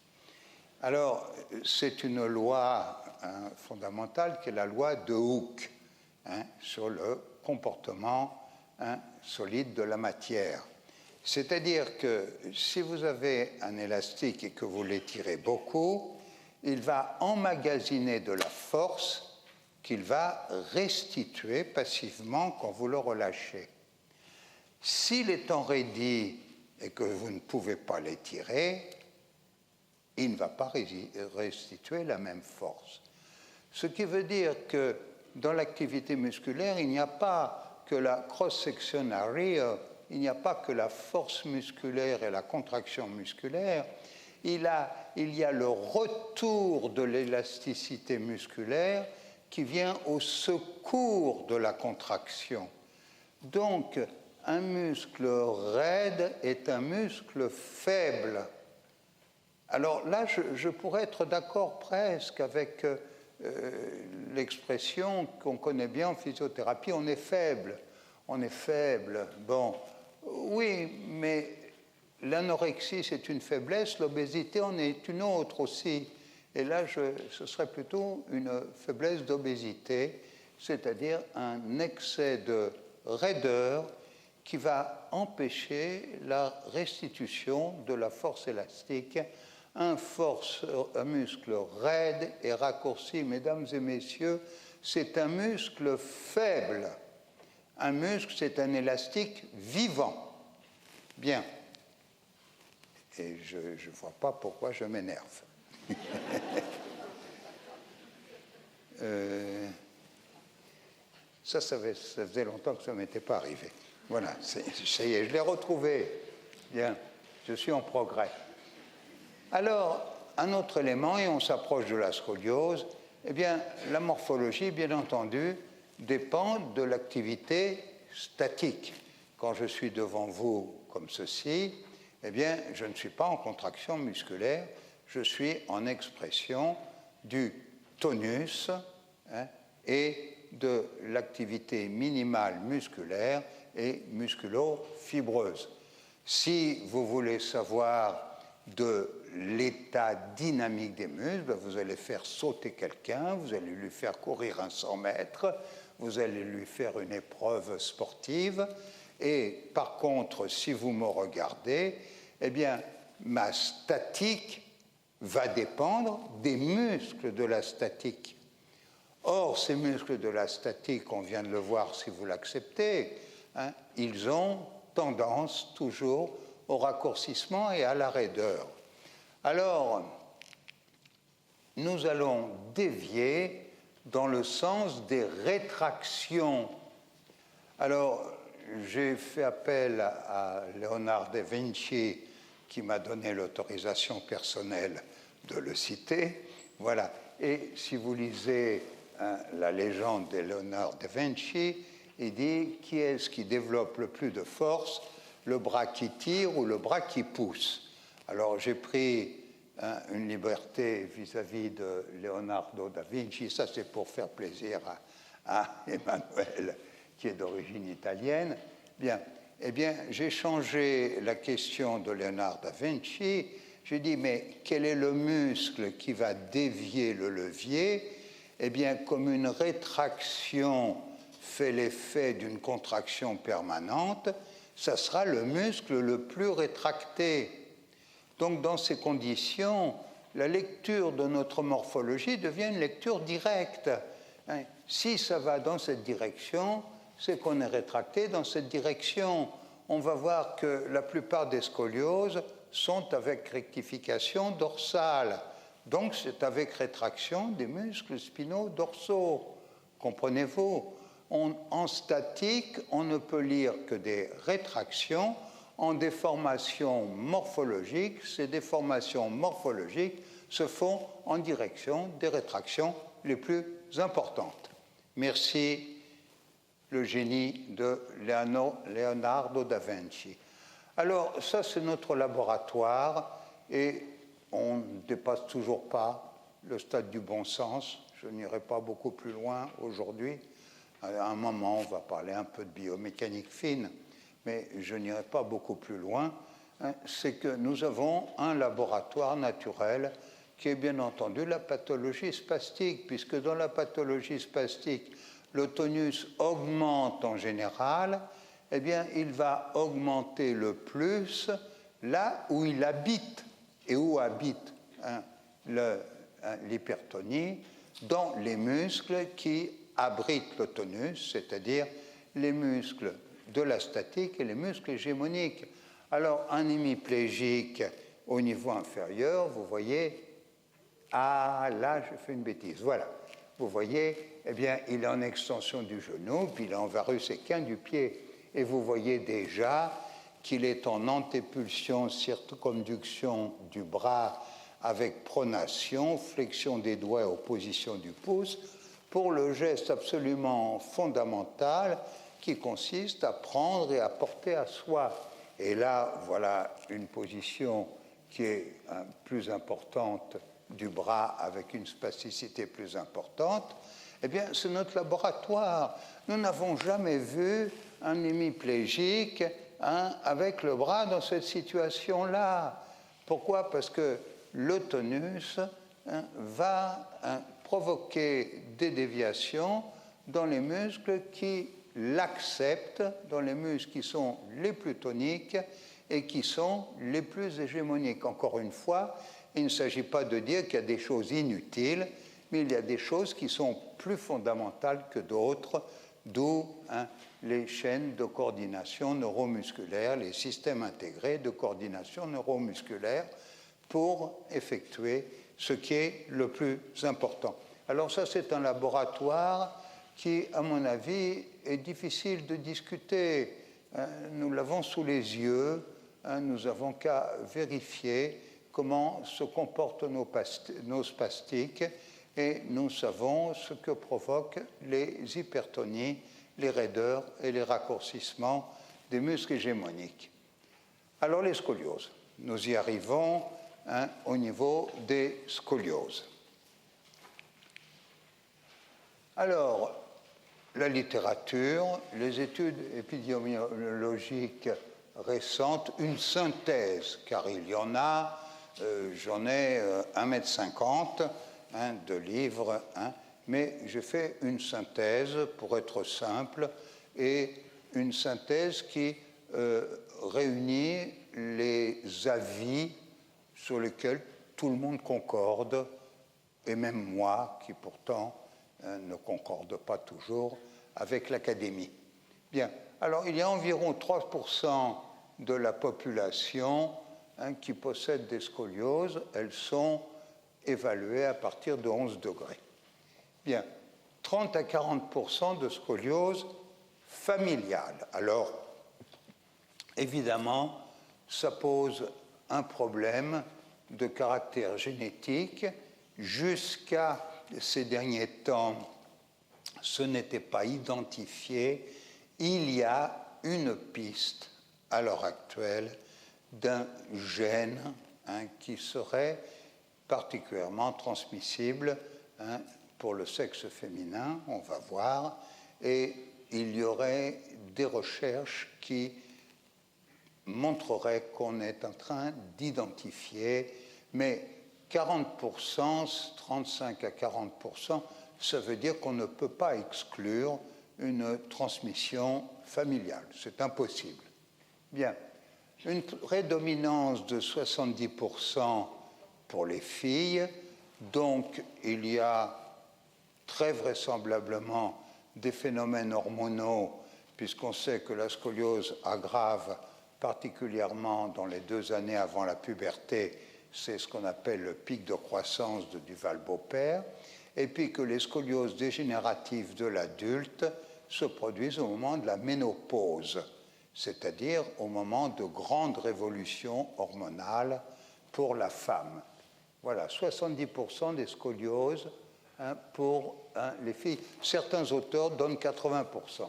Alors, c'est une loi, hein, fondamentale, qui est la loi de Hooke, hein, sur le comportement, hein, solide de la matière. C'est-à-dire que si vous avez un élastique et que vous l'étirez beaucoup, il va emmagasiner de la force qu'il va restituer passivement quand vous le relâchez. S'il est enraidi et que vous ne pouvez pas l'étirer, il ne va pas restituer la même force. Ce qui veut dire que dans l'activité musculaire, il n'y a pas que la cross-section area, il n'y a pas que la force musculaire et la contraction musculaire, il y a le retour de l'élasticité musculaire qui vient au secours de la contraction. Donc, un muscle raide est un muscle faible. Alors là, je pourrais être d'accord presque avec l'expression qu'on connaît bien en physiothérapie, on est faible. On est faible. Bon, oui, mais l'anorexie, c'est une faiblesse, l'obésité en est une autre aussi. Et là, ce serait plutôt une faiblesse d'obésité, c'est-à-dire un excès de raideur qui va empêcher la restitution de la force élastique. Un muscle raide et raccourci, mesdames et messieurs, c'est un muscle faible. Un muscle, c'est un élastique vivant. Bien. Et je ne vois pas pourquoi je m'énerve. Ça faisait longtemps que ça ne m'était pas arrivé. Voilà, ça y est, je l'ai retrouvé. Bien, je suis en progrès. Alors, un autre élément, et on s'approche de la scoliose, eh bien, la morphologie, bien entendu, dépend de l'activité statique. Quand je suis devant vous comme ceci, eh bien, je ne suis pas en contraction musculaire, je suis en expression du tonus et de l'activité minimale musculaire et musculo-fibreuse. Si vous voulez savoir de l'état dynamique des muscles, vous allez faire sauter quelqu'un, vous allez lui faire courir un 100 mètres, vous allez lui faire une épreuve sportive, et par contre, si vous me regardez, eh bien, ma statique va dépendre des muscles de la statique. Or, ces muscles de la statique, on vient de le voir si vous l'acceptez, ils ont tendance toujours au raccourcissement et à la raideur. Alors, nous allons dévier dans le sens des rétractions. Alors, j'ai fait appel à Léonard da Vinci, qui m'a donné l'autorisation personnelle de le citer. Voilà. Et si vous lisez la légende de Léonard da Vinci, il dit qui est-ce qui développe le plus de force, le bras qui tire ou le bras qui pousse. Alors j'ai pris une liberté vis-à-vis de Leonardo da Vinci, ça c'est pour faire plaisir à Emmanuel qui est d'origine italienne. Bien, eh bien, j'ai changé la question de Léonard da Vinci. J'ai dit, mais quel est le muscle qui va dévier le levier? Eh bien, comme une rétraction fait l'effet d'une contraction permanente, ça sera le muscle le plus rétracté. Donc, dans ces conditions, la lecture de notre morphologie devient une lecture directe. Si ça va dans cette direction, c'est qu'on est rétracté dans cette direction. On va voir que la plupart des scolioses sont avec rectification dorsale. Donc, c'est avec rétraction des muscles spino-dorsaux. Comprenez-vous? En statique, on ne peut lire que des rétractions. En déformation morphologique, ces déformations morphologiques se font en direction des rétractions les plus importantes. Merci, le génie de Leonardo da Vinci. Alors, ça, c'est notre laboratoire, et on ne dépasse toujours pas le stade du bon sens. Je n'irai pas beaucoup plus loin aujourd'hui. À un moment, on va parler un peu de biomécanique fine, mais je n'irai pas beaucoup plus loin. C'est que nous avons un laboratoire naturel qui est bien entendu la pathologie spastique, puisque dans la pathologie spastique, le tonus augmente en général, eh bien, il va augmenter le plus là où il habite. Et où habite l'hypertonie? Dans les muscles qui abritent le tonus, c'est-à-dire les muscles de la statique et les muscles hégémoniques. Alors, un hémiplégique au niveau inférieur, vous voyez, ah, là, je fais une bêtise, voilà. Vous voyez, eh bien, il est en extension du genou, puis il est en varus équin du pied. Et vous voyez déjà qu'il est en antépulsion, circonduction du bras avec pronation, flexion des doigts et opposition du pouce, pour le geste absolument fondamental qui consiste à prendre et à porter à soi. Et là, voilà une position qui est plus importante du bras avec une spasticité plus importante. Eh bien, c'est notre laboratoire. Nous n'avons jamais vu un hémiplégique avec le bras dans cette situation-là. Pourquoi? Parce que le tonus va provoquer des déviations dans les muscles qui l'acceptent, dans les muscles qui sont les plus toniques et qui sont les plus hégémoniques. Encore une fois, il ne s'agit pas de dire qu'il y a des choses inutiles, mais il y a des choses qui sont plus fondamentales que d'autres, d'où les chaînes de coordination neuromusculaire, les systèmes intégrés de coordination neuromusculaire pour effectuer ce qui est le plus important. Alors ça, c'est un laboratoire qui, à mon avis, est difficile de discuter. Nous l'avons sous les yeux, nous n'avons qu'à vérifier comment se comportent nos spastiques et nous savons ce que provoquent les hypertonies, les raideurs et les raccourcissements des muscles hégémoniques. Alors les scolioses, nous y arrivons au niveau des scolioses. Alors, la littérature, les études épidémiologiques récentes, une synthèse, car il y en a, j'en ai 1,50 m de livres, mais je fais une synthèse pour être simple, et une synthèse qui réunit les avis sur lesquels tout le monde concorde, et même moi, qui pourtant ne concorde pas toujours avec l'académie. Bien, alors il y a environ 3% de la population qui possède des scolioses. Elles sont évaluées à partir de 11 degrés. Bien, 30 à 40% de scoliose familiale. Alors, évidemment, ça pose un problème de caractère génétique. Jusqu'à ces derniers temps, ce n'était pas identifié. Il y a une piste à l'heure actuelle d'un gène qui serait particulièrement transmissible pour le sexe féminin, on va voir, et il y aurait des recherches qui montreraient qu'on est en train d'identifier, mais 40%, 35 à 40%, ça veut dire qu'on ne peut pas exclure une transmission familiale. C'est impossible. Bien. Une prédominance de 70% pour les filles, donc il y a très vraisemblablement des phénomènes hormonaux, puisqu'on sait que la scoliose aggrave particulièrement dans les 2 années avant la puberté. C'est ce qu'on appelle le pic de croissance de Duval-Beaupère, et puis que les scolioses dégénératives de l'adulte se produisent au moment de la ménopause, c'est-à-dire au moment de grandes révolutions hormonales pour la femme. Voilà, 70% des scolioses pour les filles. Certains auteurs donnent 80%.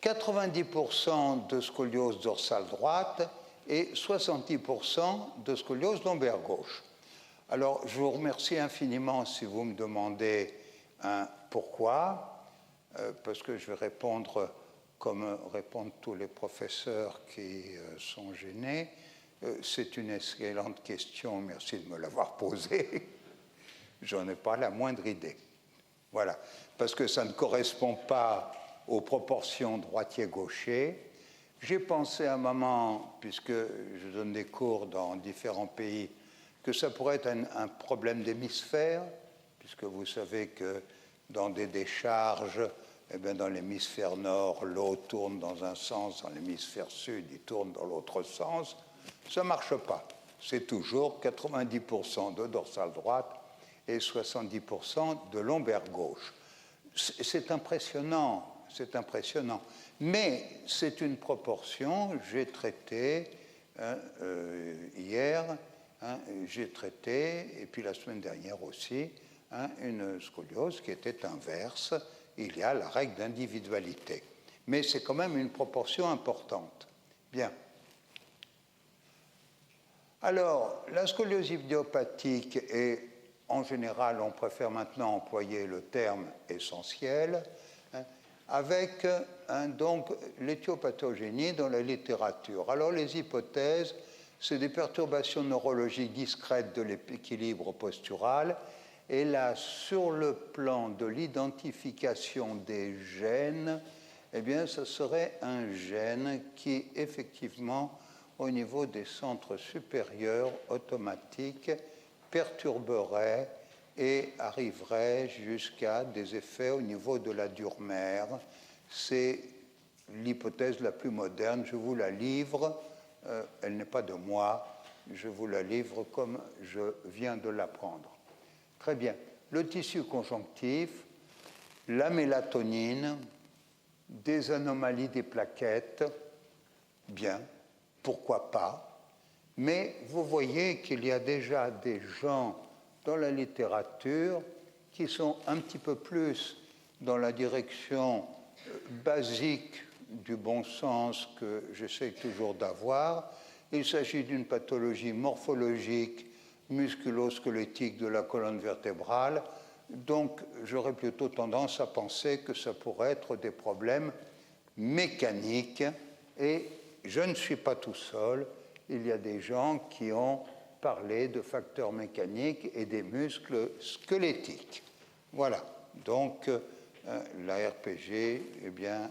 90% de scoliose dorsale droite et 70% de scoliose lombaire gauche. Alors, je vous remercie infiniment si vous me demandez pourquoi, parce que je vais répondre comme répondent tous les professeurs qui sont gênés. C'est une excellente question, merci de me l'avoir posée. J'en ai pas la moindre idée. Voilà, parce que ça ne correspond pas aux proportions droitier-gaucher. J'ai pensé à un moment, puisque je donne des cours dans différents pays, que ça pourrait être un problème d'hémisphère, puisque vous savez que dans des décharges, eh bien, dans l'hémisphère nord, l'eau tourne dans un sens, dans l'hémisphère sud, il tourne dans l'autre sens. Ça ne marche pas. C'est toujours 90% de dorsale droite et 70% de lombaire gauche. C'est impressionnant, c'est impressionnant. Mais c'est une proportion, j'ai traité hier, j'ai traité, et puis la semaine dernière aussi, une scoliose qui était inverse. Il y a la règle d'individualité. Mais c'est quand même une proportion importante. Bien. Alors, la scoliose idiopathique est, en général, on préfère maintenant employer le terme essentiel, avec donc l'éthiopathogénie dans la littérature. Alors, les hypothèses, c'est des perturbations neurologiques discrètes de l'équilibre postural. Et là, sur le plan de l'identification des gènes, eh bien, ce serait un gène qui, effectivement, au niveau des centres supérieurs automatiques, perturberait et arriverait jusqu'à des effets au niveau de la dure-mère. C'est l'hypothèse la plus moderne. Je vous la livre, elle n'est pas de moi, je vous la livre comme je viens de l'apprendre. Très bien. Le tissu conjonctif, la mélatonine, des anomalies des plaquettes, bien, pourquoi pas. Mais vous voyez qu'il y a déjà des gens dans la littérature qui sont un petit peu plus dans la direction basique du bon sens que j'essaie toujours d'avoir. Il s'agit d'une pathologie morphologique, musculo-squelettique de la colonne vertébrale. Donc, j'aurais plutôt tendance à penser que ça pourrait être des problèmes mécaniques. Et je ne suis pas tout seul. Il y a des gens qui ont parlé de facteurs mécaniques et des muscles squelettiques. Voilà. Donc, la RPG eh bien,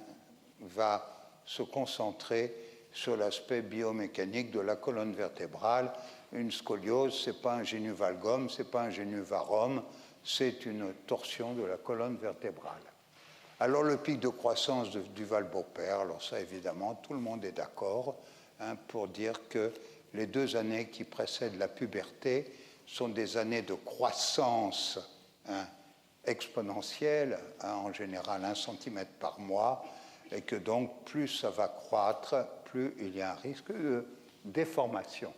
va se concentrer sur l'aspect biomécanique de la colonne vertébrale. Une scoliose, ce n'est pas un génuvalgum, ce n'est pas un génuvarum, c'est une torsion de la colonne vertébrale. Alors le pic de croissance de Duval-Beaupère, alors ça évidemment, tout le monde est d'accord pour dire que les 2 années qui précèdent la puberté sont des années de croissance exponentielle, en général 1 cm par mois, et que donc plus ça va croître, plus il y a un risque de déformation.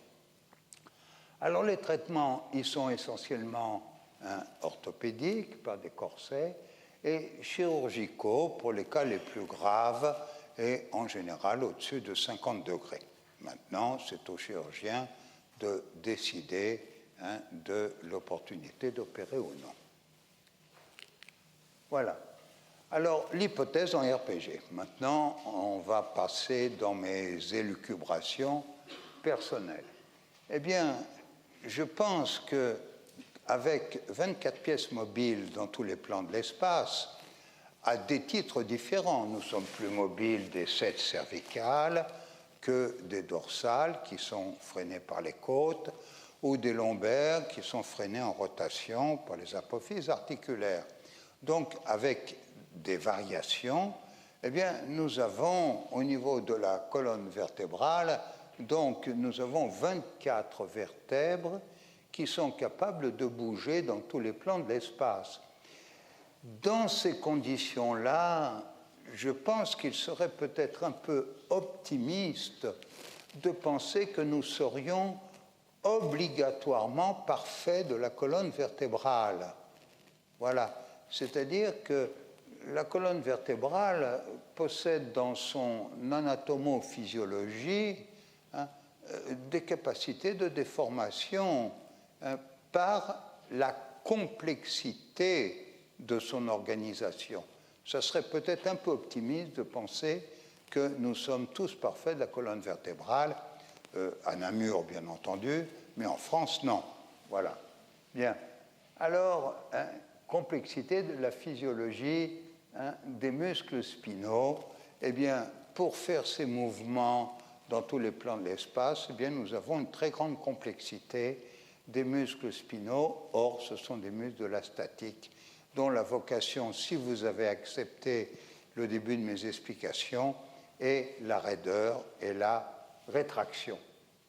Alors les traitements, ils sont essentiellement orthopédiques, par des corsets, et chirurgicaux pour les cas les plus graves, et en général au-dessus de 50 degrés. Maintenant, c'est au chirurgien de décider de l'opportunité d'opérer ou non. Voilà. Alors, l'hypothèse en RPG. Maintenant, on va passer dans mes élucubrations personnelles. Eh bien, je pense qu'avec 24 pièces mobiles dans tous les plans de l'espace, à des titres différents, nous sommes plus mobiles des 7 cervicales que des dorsales qui sont freinées par les côtes ou des lombaires qui sont freinés en rotation par les apophyses articulaires. Donc, avec des variations, eh bien, nous avons, au niveau de la colonne vertébrale, donc nous avons 24 vertèbres qui sont capables de bouger dans tous les plans de l'espace. Dans ces conditions-là, je pense qu'il serait peut-être un peu optimiste de penser que nous serions obligatoirement parfaits de la colonne vertébrale. Voilà. C'est-à-dire que la colonne vertébrale possède dans son anatomophysiologie des capacités de déformation par la complexité de son organisation. Ça serait peut-être un peu optimiste de penser que nous sommes tous parfaits de la colonne vertébrale, à Namur bien entendu, mais en France non. Voilà. Bien. Alors, complexité de la physiologie des muscles spinaux. Eh bien, pour faire ces mouvements dans tous les plans de l'espace, eh bien, nous avons une très grande complexité des muscles spinaux. Or, ce sont des muscles de la statique, dont la vocation, si vous avez accepté le début de mes explications, est la raideur et la rétraction.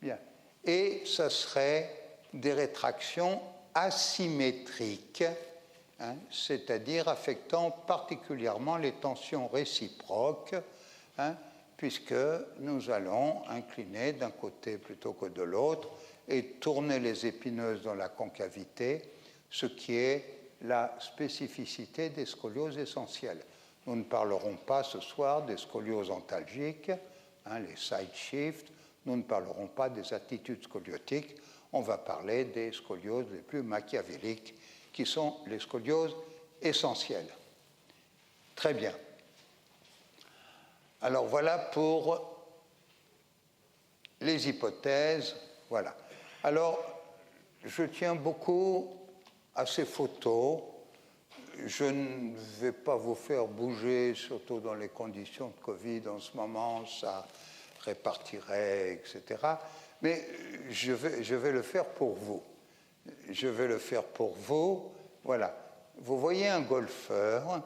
Bien. Et ça serait des rétractions asymétriques, c'est-à-dire affectant particulièrement les tensions réciproques, puisque nous allons incliner d'un côté plutôt que de l'autre et tourner les épineuses dans la concavité, ce qui est la spécificité des scolioses essentielles. Nous ne parlerons pas ce soir des scolioses antalgiques, les side shifts, nous ne parlerons pas des attitudes scoliotiques, on va parler des scolioses les plus machiavéliques, qui sont les scolioses essentielles. Très bien. Alors voilà pour les hypothèses. Voilà. Alors, je tiens beaucoup à ces photos. Je ne vais pas vous faire bouger, surtout dans les conditions de Covid en ce moment, ça répartirait, etc. Mais je vais le faire pour vous. Je vais le faire pour vous Voilà. Vous voyez un golfeur,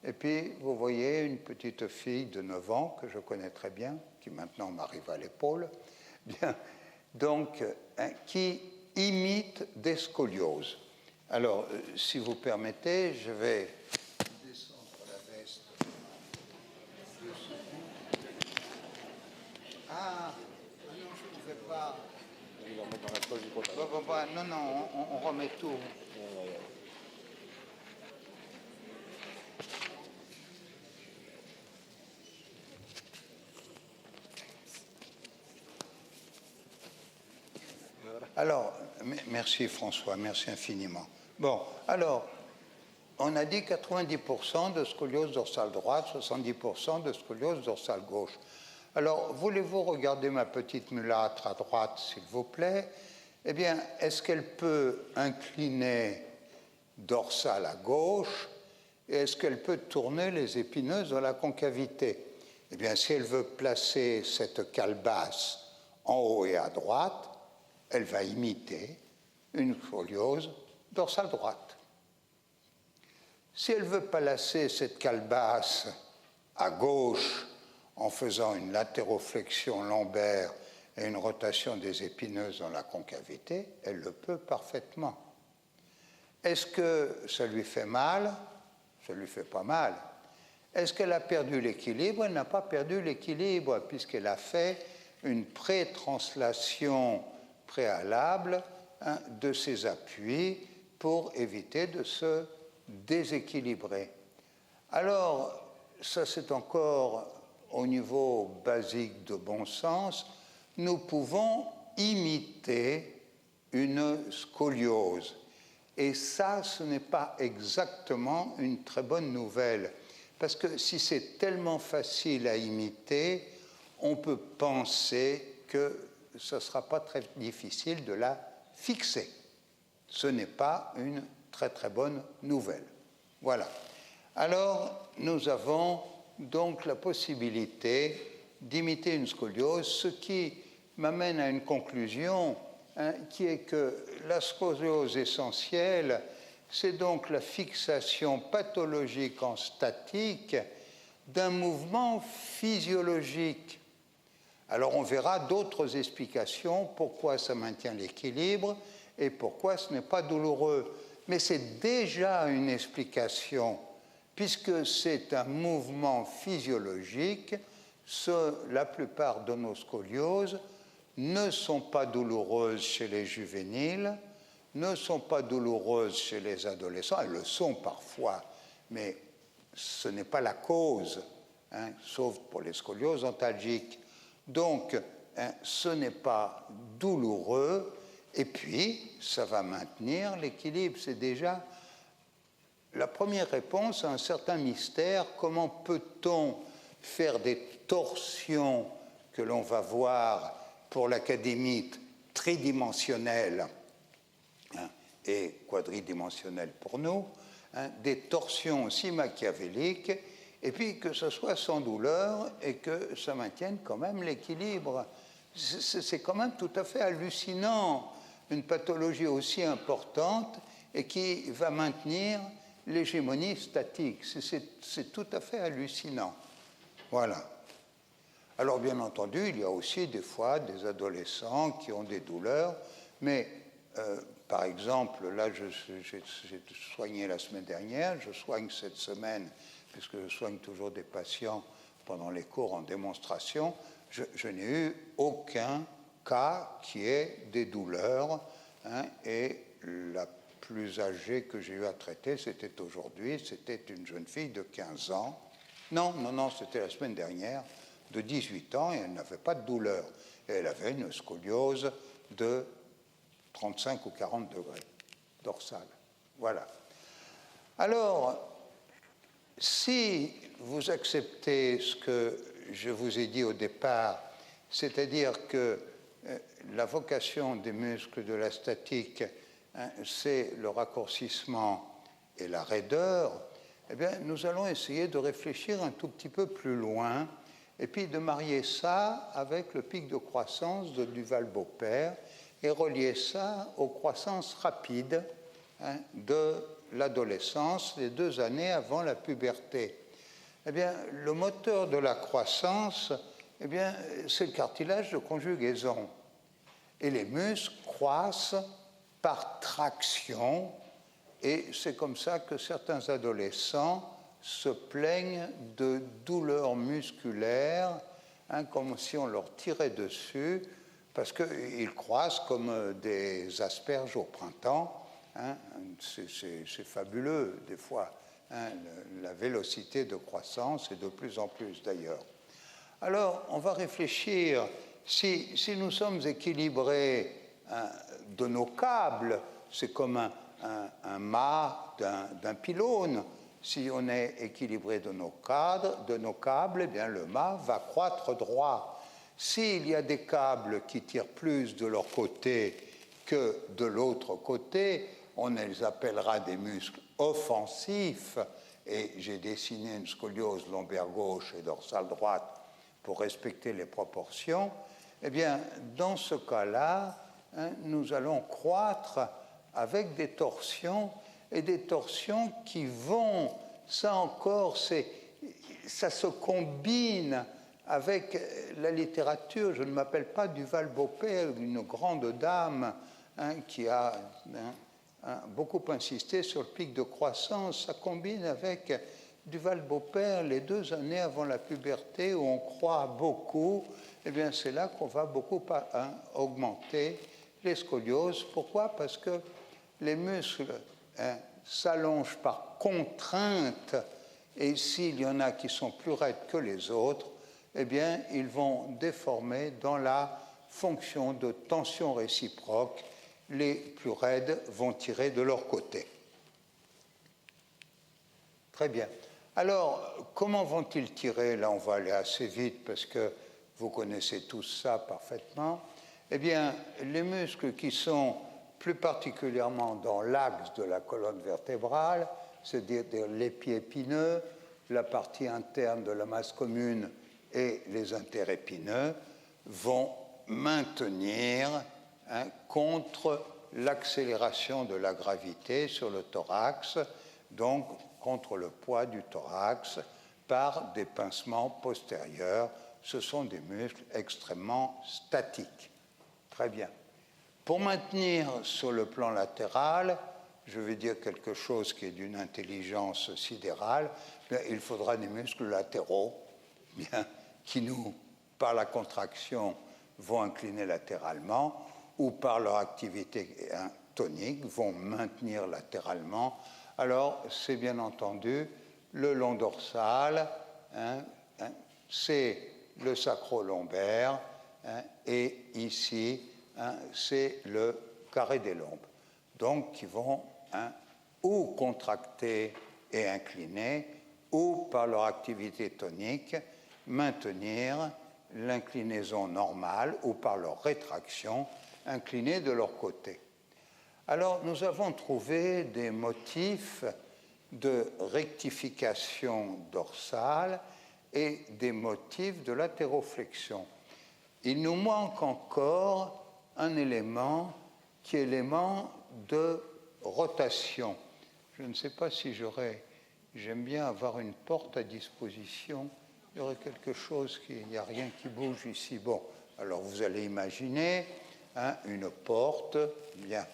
et puis vous voyez une petite fille de 9 ans, que je connais très bien, qui maintenant m'arrive à l'épaule, bien, donc, qui imite des scolioses. Alors, si vous permettez, je vais descendre la veste. Ah, non, je ne pouvais pas. Il va mettre dans la poche du pantalon. Non, on remet tout. Alors, merci François, merci infiniment. Bon, alors, on a dit 90% de scoliose dorsale droite, 70% de scoliose dorsale gauche. Alors, voulez-vous regarder ma petite mulâtre à droite, s'il vous plaît? Eh bien, est-ce qu'elle peut incliner dorsale à gauche et est-ce qu'elle peut tourner les épineuses dans la concavité? Eh bien, si elle veut placer cette calebasse en haut et à droite, elle va imiter une scoliose dorsale droite. Si elle veut placer cette calebasse à gauche en faisant une latéroflexion lombaire et une rotation des épineuses dans la concavité, elle le peut parfaitement. Est-ce que ça lui fait mal? Ça ne lui fait pas mal. Est-ce qu'elle a perdu l'équilibre? Elle n'a pas perdu l'équilibre puisqu'elle a fait une pré-translation préalable de ses appuis pour éviter de se déséquilibrer. Alors, ça c'est encore au niveau basique de bon sens, nous pouvons imiter une scoliose. Et ça, ce n'est pas exactement une très bonne nouvelle, parce que si c'est tellement facile à imiter, on peut penser que ce ne sera pas très difficile de la fixer. Ce n'est pas une très très bonne nouvelle. Voilà. Alors, nous avons donc la possibilité d'imiter une scoliose, ce qui m'amène à une conclusion qui est que la scoliose essentielle, c'est donc la fixation pathologique en statique d'un mouvement physiologique. Alors on verra d'autres explications pourquoi ça maintient l'équilibre et pourquoi ce n'est pas douloureux. Mais c'est déjà une explication, puisque c'est un mouvement physiologique. La plupart de nos scolioses ne sont pas douloureuses chez les juvéniles, ne sont pas douloureuses chez les adolescents. Elles le sont parfois, mais ce n'est pas la cause, sauf pour les scolioses antalgiques. Donc, ce n'est pas douloureux, et puis, ça va maintenir l'équilibre. C'est déjà la première réponse à un certain mystère. Comment peut-on faire des torsions que l'on va voir pour l'académite tridimensionnelle et quadridimensionnelle pour nous, des torsions aussi machiavéliques, et puis que ce soit sans douleur et que ça maintienne quand même l'équilibre. C'est quand même tout à fait hallucinant, une pathologie aussi importante et qui va maintenir l'hégémonie statique. C'est tout à fait hallucinant. Voilà. Alors, bien entendu, il y a aussi des fois des adolescents qui ont des douleurs, mais par exemple, là, j'ai soigné la semaine dernière, je soigne cette semaine, puisque je soigne toujours des patients pendant les cours en démonstration, je n'ai eu aucun cas qui ait des douleurs, et la plus âgée que j'ai eu à traiter, c'était aujourd'hui, c'était une jeune fille de 15 ans. Non, c'était la semaine dernière, de 18 ans, et elle n'avait pas de douleur. Et elle avait une scoliose de 35 ou 40 degrés dorsale. Voilà. Alors, si vous acceptez ce que je vous ai dit au départ, c'est-à-dire que la vocation des muscles de la statique, c'est le raccourcissement et la raideur, eh bien, nous allons essayer de réfléchir un tout petit peu plus loin et puis de marier ça avec le pic de croissance de Duval-Beaupère et relier ça aux croissances rapides de l'adolescence, les 2 années avant la puberté. Eh bien, le moteur de la croissance, eh bien, c'est le cartilage de conjugaison. Et les muscles croissent par traction, et c'est comme ça que certains adolescents se plaignent de douleurs musculaires, comme si on leur tirait dessus, parce qu'ils croissent comme des asperges au printemps. C'est fabuleux, des fois, la vélocité de croissance, et de plus en plus d'ailleurs. Alors, on va réfléchir, si nous sommes équilibrés de nos câbles, c'est comme un mât d'un pylône. Si on est équilibré de nos câbles, eh bien le mât va croître droit. S'il y a des câbles qui tirent plus de leur côté que de l'autre côté, on les appellera des muscles offensifs, et j'ai dessiné une scoliose lombaire gauche et dorsale droite pour respecter les proportions. Eh bien, dans ce cas-là, nous allons croître avec des torsions, et des torsions qui vont, ça encore, ça se combine avec la littérature. Je ne m'appelle pas Duval-Beaupère, une grande dame qui a beaucoup insisté sur le pic de croissance. Ça combine avec Duval-Beaupère, les 2 années avant la puberté, où on croît beaucoup. Eh bien, c'est là qu'on va beaucoup augmenter les scolioses. Pourquoi? Parce que les muscles s'allongent par contrainte, et s'il y en a qui sont plus raides que les autres, eh bien, ils vont déformer dans la fonction de tension réciproque. Les plus raides vont tirer de leur côté. Très bien. Alors, comment vont-ils tirer? Là, on va aller assez vite parce que vous connaissez tous ça parfaitement. Eh bien, les muscles qui sont plus particulièrement dans l'axe de la colonne vertébrale, c'est-à-dire l'épi épineux, la partie interne de la masse commune et les interépineux, vont maintenir contre l'accélération de la gravité sur le thorax, donc contre le poids du thorax, par des pincements postérieurs. Ce sont des muscles extrêmement statiques. Très bien. Pour maintenir sur le plan latéral, je vais dire quelque chose qui est d'une intelligence sidérale, il faudra des muscles latéraux qui nous, par la contraction, vont incliner latéralement, ou par leur activité tonique, vont maintenir latéralement. Alors, c'est bien entendu le long dorsal, c'est le sacro-lombaire, et ici, c'est le carré des lombes. Donc, qui vont ou contracter et incliner, ou par leur activité tonique, maintenir l'inclinaison normale, ou par leur rétraction, incliner de leur côté. Alors, nous avons trouvé des motifs de rectification dorsale et des motifs de latéroflexion. Il nous manque encore un élément qui est l'élément de rotation. Je ne sais pas si j'aime bien avoir une porte à disposition. Il y aurait quelque chose il n'y a rien qui bouge ici. Bon, alors vous allez imaginer une porte. Bien.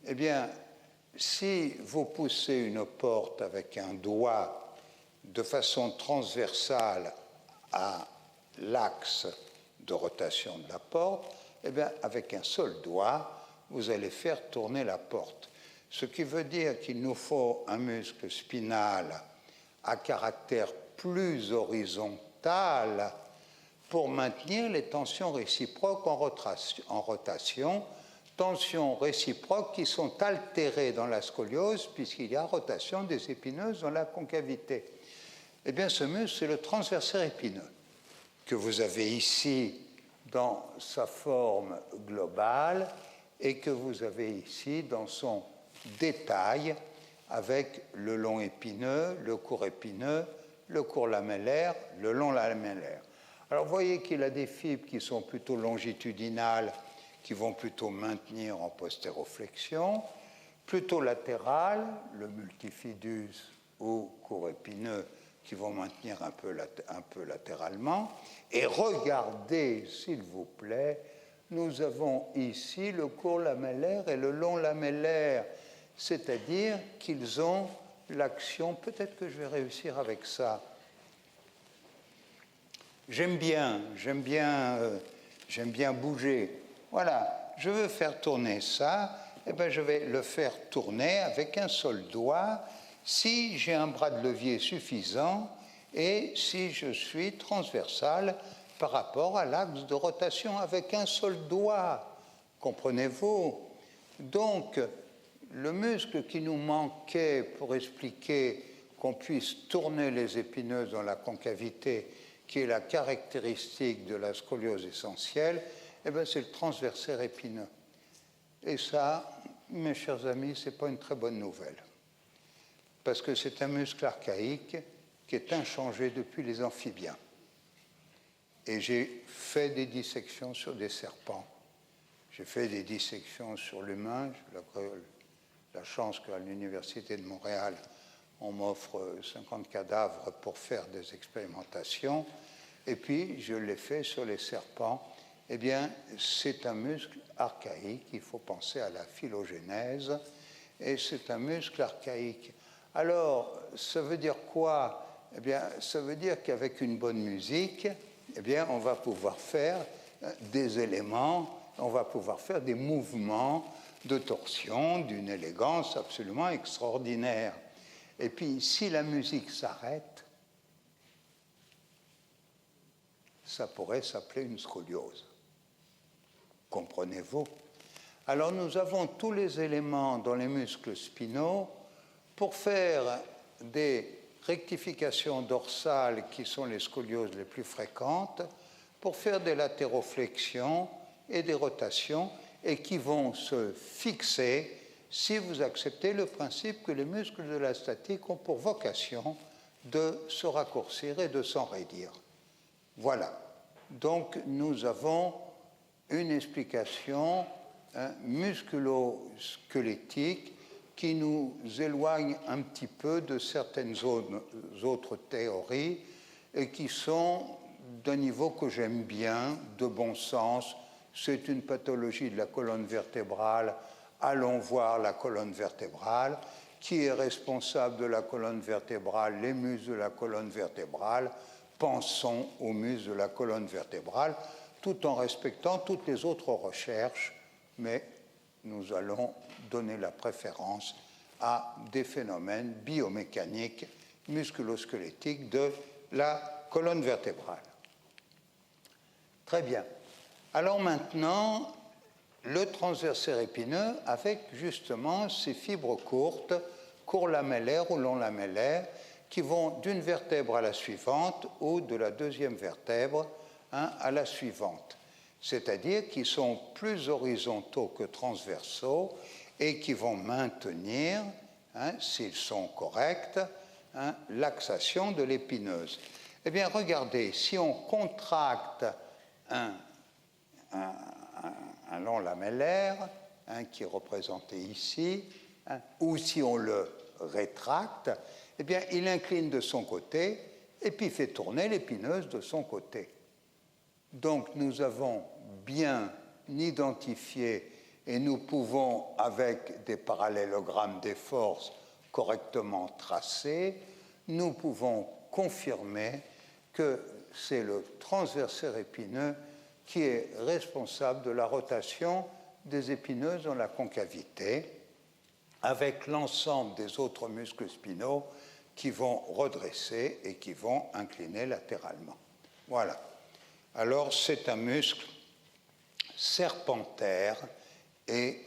Eh bien, si vous poussez une porte avec un doigt de façon transversale à l'axe de rotation de la porte, eh bien, avec un seul doigt, vous allez faire tourner la porte. Ce qui veut dire qu'il nous faut un muscle spinal à caractère plus horizontal pour maintenir les tensions réciproques en rotation, tensions réciproques qui sont altérées dans la scoliose puisqu'il y a rotation des épineuses dans la concavité. Eh bien, ce muscle, c'est le transversaire épineux que vous avez ici dans sa forme globale et que vous avez ici dans son détail avec le long épineux, le court épineux, le court lamellaire, le long lamellaire. Alors, vous voyez qu'il a des fibres qui sont plutôt longitudinales, qui vont plutôt maintenir en postéroflexion, plutôt latéral, le multifidus ou court épineux qui vont maintenir un peu latéralement. Et regardez, s'il vous plaît, nous avons ici le court lamellaire et le long lamellaire, c'est-à-dire qu'ils ont l'action, peut-être que je vais réussir avec ça. J'aime bien bouger. Voilà, je veux faire tourner ça, et bien je vais le faire tourner avec un seul doigt si j'ai un bras de levier suffisant et si je suis transversal par rapport à l'axe de rotation avec un seul doigt. Comprenez-vous? Donc, le muscle qui nous manquait pour expliquer qu'on puisse tourner les épineuses dans la concavité, qui est la caractéristique de la scoliose essentielle, eh bien, c'est le transversaire épineux. Et ça, mes chers amis, ce n'est pas une très bonne nouvelle. Parce que c'est un muscle archaïque qui est inchangé depuis les amphibiens. Et j'ai fait des dissections sur des serpents. J'ai fait des dissections sur l'humain. J'ai la chance qu'à l'Université de Montréal, on m'offre 50 cadavres pour faire des expérimentations. Et puis, je l'ai fait sur les serpents. Eh bien, c'est un muscle archaïque. Il faut penser à la phylogénèse. Et c'est un muscle archaïque. Alors, ça veut dire quoi? Eh bien, ça veut dire qu'avec une bonne musique, eh bien, on va pouvoir faire des éléments, on va pouvoir faire des mouvements de torsion d'une élégance absolument extraordinaire. Et puis, si la musique s'arrête, ça pourrait s'appeler une scoliose. Comprenez-vous? Alors, nous avons tous les éléments dans les muscles spinaux pour faire des rectifications dorsales qui sont les scolioses les plus fréquentes, pour faire des latéroflexions et des rotations, et qui vont se fixer si vous acceptez le principe que les muscles de la statique ont pour vocation de se raccourcir et de s'enraidir. Voilà. Donc, nous avons une explication musculo-squelettique qui nous éloigne un petit peu de certaines autres théories et qui sont d'un niveau que j'aime bien, de bon sens. C'est une pathologie de la colonne vertébrale. Allons voir la colonne vertébrale. Qui est responsable de la colonne vertébrale? Les muscles de la colonne vertébrale. Pensons aux muscles de la colonne vertébrale, tout en respectant toutes les autres recherches, mais nous allons donner la préférence à des phénomènes biomécaniques, musculo-squelettiques de la colonne vertébrale. Très bien. Alors maintenant, le transversaire épineux avec justement ces fibres courtes, court lamellaires ou long lamellaires, qui vont d'une vertèbre à la suivante ou de la deuxième vertèbre à la suivante. C'est-à-dire qu'ils sont plus horizontaux que transversaux et qui vont maintenir, s'ils sont corrects, l'axation de l'épineuse. Eh bien, regardez, si on contracte un long lamellaire, qui est représenté ici, ou si on le rétracte, eh bien, il incline de son côté et puis fait tourner l'épineuse de son côté. Donc, nous avons bien identifié et nous pouvons, avec des parallélogrammes des forces correctement tracés, nous pouvons confirmer que c'est le transversaire épineux qui est responsable de la rotation des épineuses dans la concavité, avec l'ensemble des autres muscles spinaux qui vont redresser et qui vont incliner latéralement. Voilà. Alors, c'est un muscle serpentaire et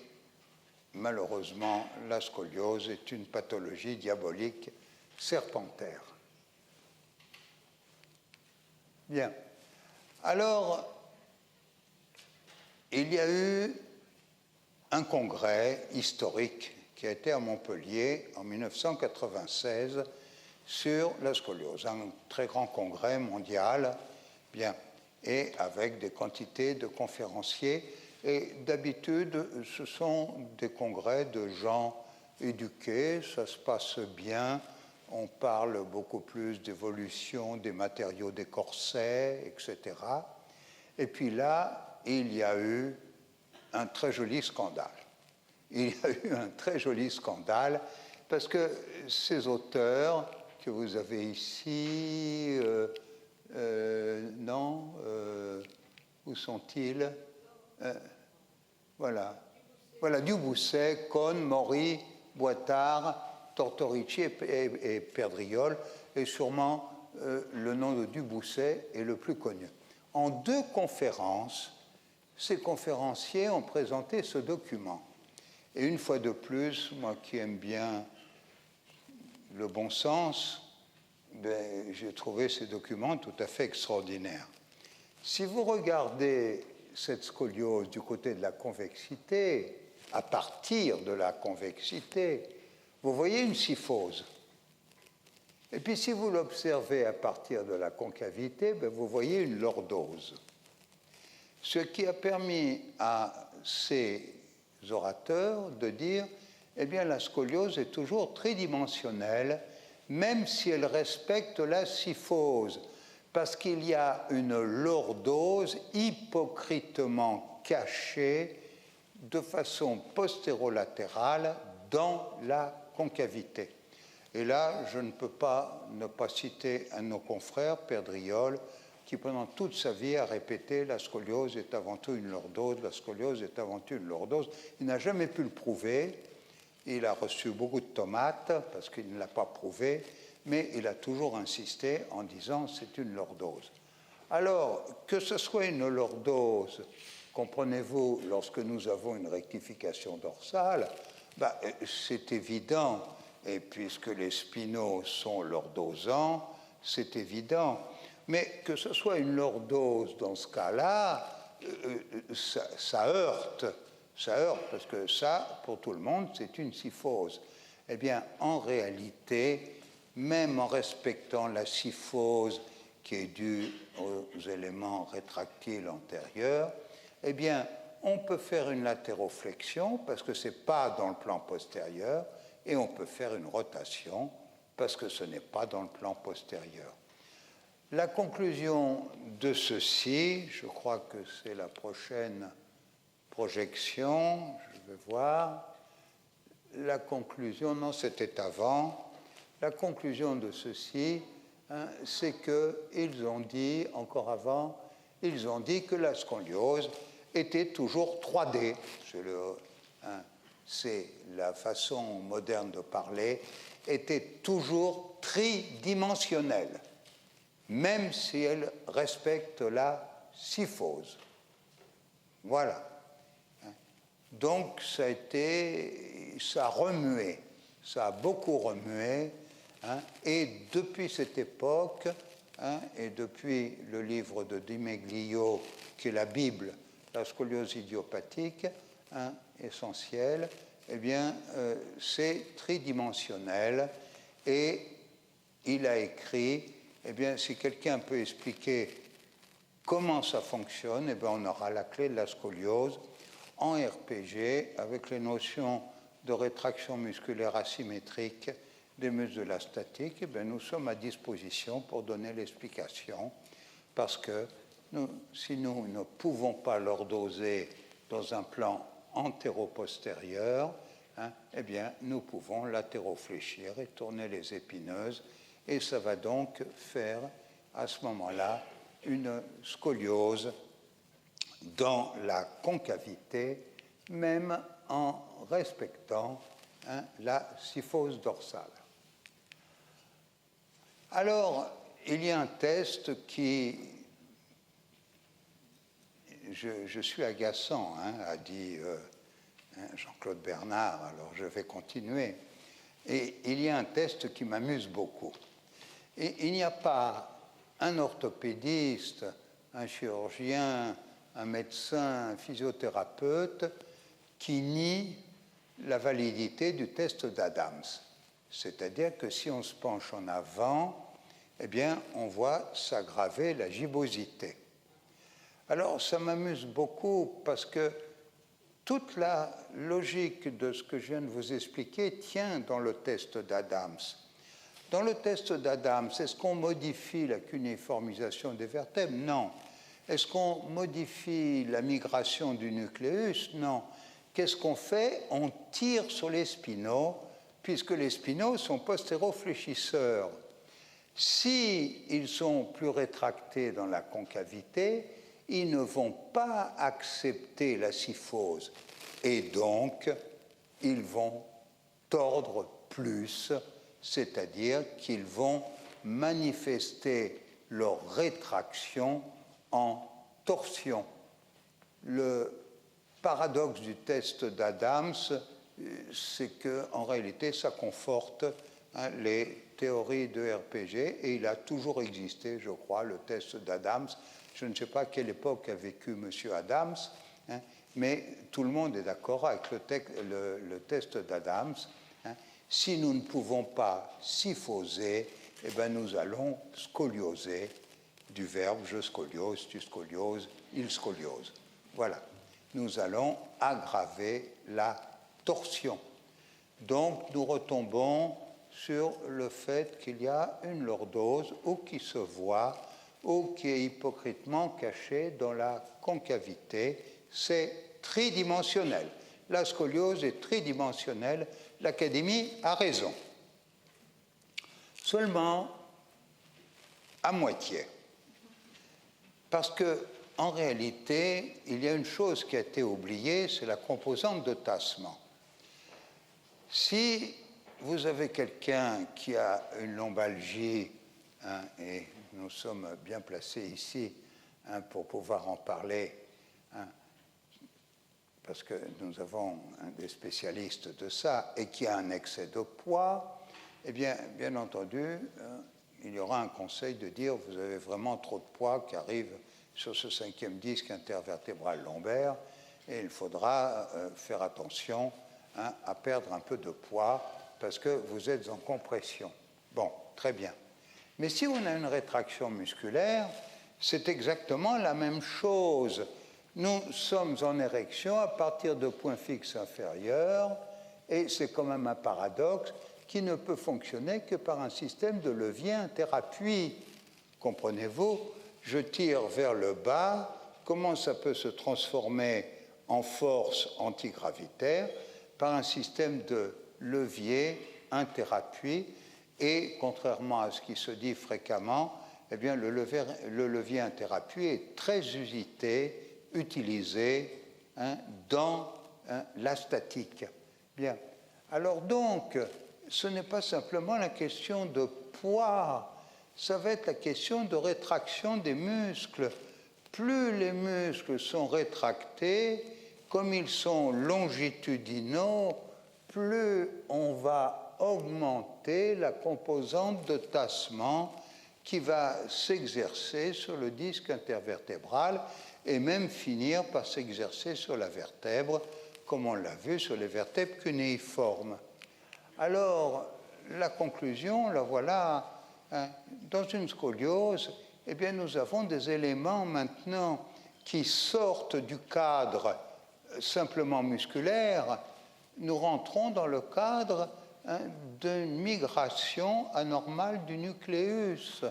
malheureusement, la scoliose est une pathologie diabolique serpentaire. Bien. Alors, il y a eu un congrès historique qui a été à Montpellier en 1996 sur la scoliose, un très grand congrès mondial, bien, et avec des quantités de conférenciers. Et d'habitude, ce sont des congrès de gens éduqué, ça se passe bien. On parle beaucoup plus d'évolution des matériaux des corsets, etc. Et puis là, il y a eu un très joli scandale. Il y a eu un très joli scandale parce que ces auteurs que vous avez ici, où sont-ils? Voilà, Dubousset, Cohn, Maury, Boitard, Tortorici et Perdriol, et sûrement le nom de Dubousset est le plus connu. En 2 conférences, ces conférenciers ont présenté ce document. Et une fois de plus, moi qui aime bien le bon sens, j'ai trouvé ces documents tout à fait extraordinaires. Si vous regardez cette scoliose du côté de la convexité, à partir de la convexité, vous voyez une syphose. Et puis si vous l'observez à partir de la concavité, vous voyez une lordose. Ce qui a permis à ces orateurs de dire, eh bien la scoliose est toujours tridimensionnelle, même si elle respecte la syphose, parce qu'il y a une lordose hypocritement cachée de façon postérolatérale dans la concavité. Et là, je ne peux pas ne pas citer un de nos confrères, Perdriol, qui pendant toute sa vie a répété la scoliose est avant tout une lordose, la scoliose est avant tout une lordose. Il n'a jamais pu le prouver. Il a reçu beaucoup de tomates parce qu'il ne l'a pas prouvé, mais il a toujours insisté en disant c'est une lordose. Alors, que ce soit une lordose, comprenez-vous, lorsque nous avons une rectification dorsale, c'est évident, et puisque les spinaux sont lordosants, c'est évident. Mais que ce soit une lordose dans ce cas-là, ça heurte, parce que ça, pour tout le monde, c'est une syphose. Eh bien, en réalité, même en respectant la syphose qui est due aux éléments rétractiles antérieurs, eh bien, on peut faire une latéroflexion parce que ce n'est pas dans le plan postérieur, et on peut faire une rotation parce que ce n'est pas dans le plan postérieur. La conclusion de ceci, je crois que c'est la prochaine projection, je vais voir. La conclusion, non, c'était avant. La conclusion de ceci, c'est qu'ils ont dit, encore avant, ils ont dit que la scoliose était toujours 3D. C'est la façon moderne de parler, était toujours tridimensionnelle, même si elle respecte la syphose. Voilà. Donc ça a remué, ça a beaucoup remué, et depuis cette époque, et depuis le livre de Di Meglio, qui est la Bible, la scoliose idiopathique, essentielle, eh bien, c'est tridimensionnel, et il a écrit, eh bien, si quelqu'un peut expliquer comment ça fonctionne, eh bien, on aura la clé de la scoliose en RPG avec les notions de rétraction musculaire asymétrique des muscles de la statique. Eh bien, nous sommes à disposition pour donner l'explication, parce que si nous ne pouvons pas lordoser dans un plan antéro-postérieur, eh bien, nous pouvons latérofléchir et tourner les épineuses, et ça va donc faire à ce moment-là une scoliose dans la concavité, même en respectant la syphose dorsale. Alors, il y a un test qui, je suis agaçant, a dit Jean-Claude Bernard, alors je vais continuer. Et il y a un test qui m'amuse beaucoup. Et il n'y a pas un orthopédiste, un chirurgien, un médecin, un physiothérapeute qui nie la validité du test d'Adams. C'est-à-dire que si on se penche en avant, eh bien, on voit s'aggraver la gibbosité. Alors, ça m'amuse beaucoup parce que toute la logique de ce que je viens de vous expliquer tient dans le test d'Adams. Dans le test d'Adams, est-ce qu'on modifie la cunéiformisation des vertèbres? Non. Est-ce qu'on modifie la migration du nucléus? Non. Qu'est-ce qu'on fait? On tire sur les spinaux, puisque les spinaux sont postéro-fléchisseurs. S'ils sont plus rétractés dans la concavité, ils ne vont pas accepter la syphose. Et donc, ils vont tordre plus, c'est-à-dire qu'ils vont manifester leur rétraction en torsion. Le paradoxe du test d'Adams, c'est qu'en réalité, ça conforte les théories de RPG, et il a toujours existé, je crois, le test d'Adams. Je ne sais pas à quelle époque a vécu M. Adams, mais tout le monde est d'accord avec le test d'Adams. Si nous ne pouvons pas syphoser, eh bien nous allons scolioser, du verbe je scoliose, tu scolioses, il scoliose. Voilà. Nous allons aggraver la torsion. Donc nous retombons sur le fait qu'il y a une lordose ou qui se voit ou qui est hypocritement cachée dans la concavité. C'est tridimensionnel. La scoliose est tridimensionnelle. L'Académie a raison. Seulement à moitié. Parce qu'en réalité, il y a une chose qui a été oubliée, c'est la composante de tassement. Si vous avez quelqu'un qui a une lombalgie, et nous sommes bien placés ici pour pouvoir en parler, parce que nous avons des spécialistes de ça, et qui a un excès de poids, eh bien entendu, il y aura un conseil de dire vous avez vraiment trop de poids qui arrive sur ce 5e disque intervertébral lombaire, et il faudra faire attention à perdre un peu de poids parce que vous êtes en compression. Bon, très bien. Mais si on a une rétraction musculaire, c'est exactement la même chose. Nous sommes en érection à partir de points fixes inférieurs, et c'est quand même un paradoxe qui ne peut fonctionner que par un système de levier interappui. Comprenez-vous? Je tire vers le bas, comment ça peut se transformer en force antigravitaire? Par un système de levier interappui, et contrairement à ce qui se dit fréquemment, eh bien, le levier interappui est très utilisé dans la statique. Bien. Alors donc, ce n'est pas simplement la question de poids, ça va être la question de rétraction des muscles. Plus les muscles sont rétractés, comme ils sont longitudinaux, plus on va augmenter la composante de tassement qui va s'exercer sur le disque intervertébral et même finir par s'exercer sur la vertèbre, comme on l'a vu sur les vertèbres cunéiformes. Alors, la conclusion, la voilà. Dans une scoliose, eh bien, nous avons des éléments maintenant qui sortent du cadre simplement musculaire. Nous rentrons dans le cadre d'une migration anormale du nucléus.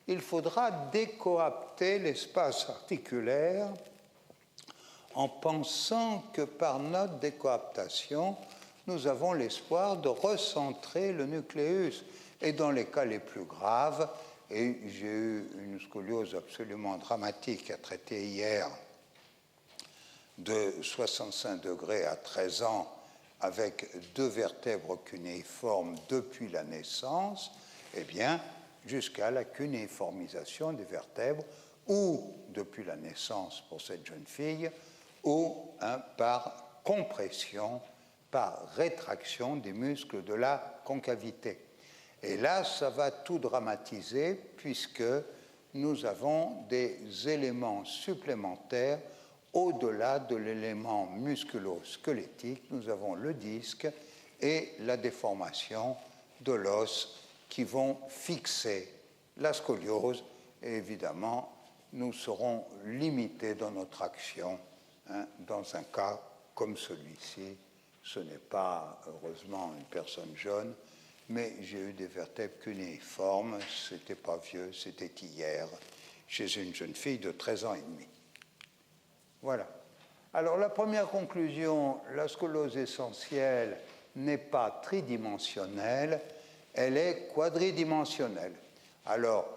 Il faudra décoapter l'espace articulaire en pensant que par notre décoaptation, nous avons l'espoir de recentrer le nucléus. Et dans les cas les plus graves, et j'ai eu une scoliose absolument dramatique à traiter hier, de 65 degrés à 13 ans, avec 2 vertèbres cunéiformes depuis la naissance, eh bien, jusqu'à la cunéiformisation des vertèbres, ou depuis la naissance pour cette jeune fille, ou par compression, par rétraction des muscles de la concavité. Et là, ça va tout dramatiser, puisque nous avons des éléments supplémentaires au-delà de l'élément musculo-squelettique. Nous avons le disque et la déformation de l'os qui vont fixer la scoliose. Et évidemment, nous serons limités dans notre action dans un cas comme celui-ci. Ce n'est pas, heureusement, une personne jeune, mais j'ai eu des vertèbres cunéiformes. C'était pas vieux, c'était hier, chez une jeune fille de 13 ans et demi. Voilà. Alors, la première conclusion, la scoliose essentielle n'est pas tridimensionnelle, elle est quadridimensionnelle. Alors,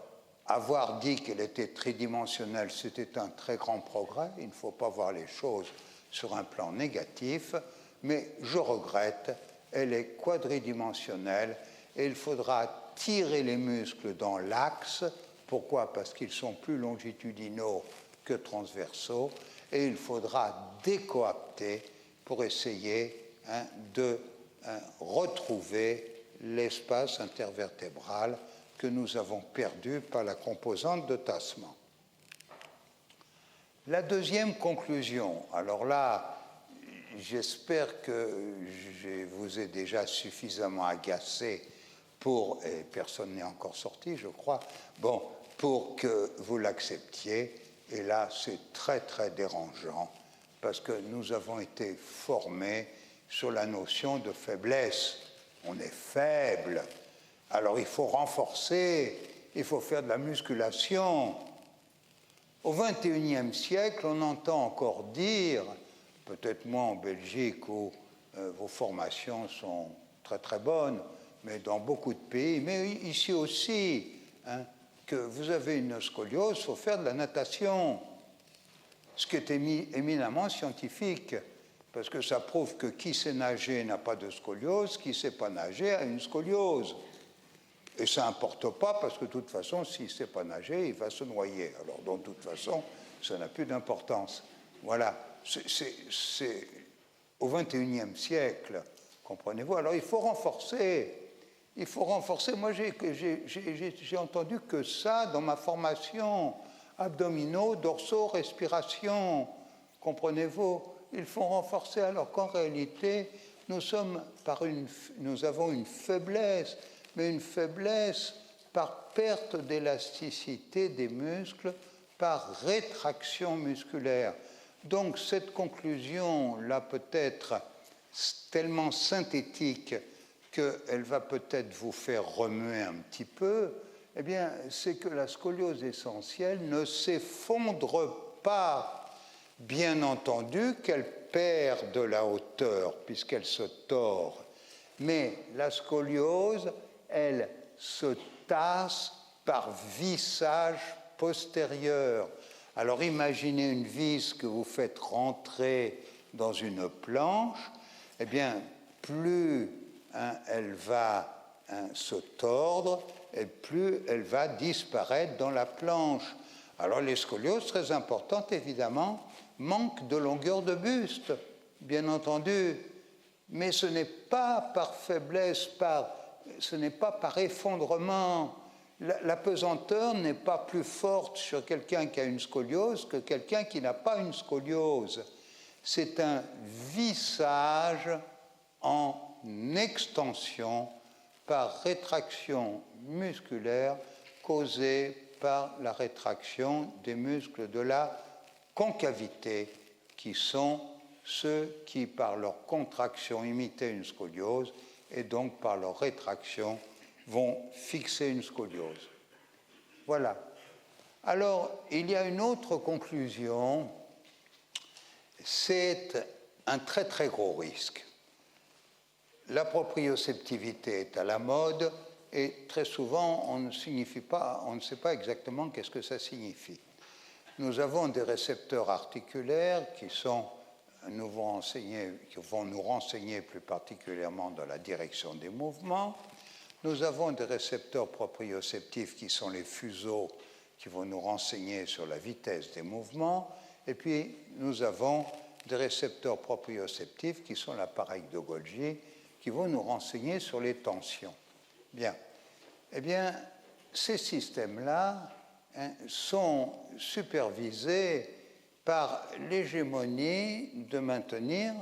avoir dit qu'elle était tridimensionnelle, c'était un très grand progrès. Il ne faut pas voir les choses sur un plan négatif, mais je regrette, elle est quadridimensionnelle et il faudra tirer les muscles dans l'axe. Pourquoi? Parce qu'ils sont plus longitudinaux que transversaux, et il faudra décoapter pour essayer de retrouver l'espace intervertébral que nous avons perdu par la composante de tassement. La deuxième conclusion, alors là, j'espère que je vous ai déjà suffisamment agacé pour, et personne n'est encore sorti, je crois, bon, pour que vous l'acceptiez. Et là, c'est très, très dérangeant, parce que nous avons été formés sur la notion de faiblesse. On est faible. Alors, il faut renforcer, il faut faire de la musculation. Au XXIe siècle, on entend encore dire, peut-être moins en Belgique où vos formations sont très, très bonnes, mais dans beaucoup de pays, mais ici aussi, que vous avez une scoliose, il faut faire de la natation, ce qui est éminemment scientifique, parce que ça prouve que qui sait nager n'a pas de scoliose, qui ne sait pas nager a une scoliose. Et ça n'importe pas, parce que de toute façon, s'il ne sait pas nager, il va se noyer. Alors, de toute façon, ça n'a plus d'importance. Voilà, c'est au XXIe siècle, comprenez-vous. Alors, il faut renforcer. Il faut renforcer. Moi, j'ai entendu que ça dans ma formation. Abdominaux, dorsaux, respiration. Comprenez-vous? Il faut renforcer, alors qu'en réalité, nous avons une faiblesse, mais une faiblesse par perte d'élasticité des muscles, par rétraction musculaire. Donc, cette conclusion-là peut être tellement synthétique qu'elle va peut-être vous faire remuer un petit peu, eh bien, c'est que la scoliose essentielle ne s'effondre pas, bien entendu qu'elle perd de la hauteur puisqu'elle se tord, mais la scoliose, elle se tasse par vissage postérieur. Alors, imaginez une vis que vous faites rentrer dans une planche, eh bien, plus elle va se tordre, et plus elle va disparaître dans la planche. Alors les scolioses, très importantes évidemment, manquent de longueur de buste, bien entendu, mais ce n'est pas par faiblesse, ce n'est pas par effondrement. La pesanteur n'est pas plus forte sur quelqu'un qui a une scoliose que quelqu'un qui n'a pas une scoliose. C'est un vissage en extension par rétraction musculaire causée par la rétraction des muscles de la concavité, qui sont ceux qui, par leur contraction, imitaient une scoliose et donc par leur rétraction, vont fixer une scoliose. Voilà. Alors, il y a une autre conclusion, c'est un très très gros risque. La proprioceptivité est à la mode et très souvent on ne sait pas exactement qu'est-ce que ça signifie. Nous avons des récepteurs articulaires qui vont nous renseigner plus particulièrement dans la direction des mouvements. Nous avons des récepteurs proprioceptifs qui sont les fuseaux qui vont nous renseigner sur la vitesse des mouvements. Et puis nous avons des récepteurs proprioceptifs qui sont l'appareil de Golgi, qui vont nous renseigner sur les tensions. Bien. Eh bien, ces systèmes-là sont supervisés par l'hégémonie de maintenir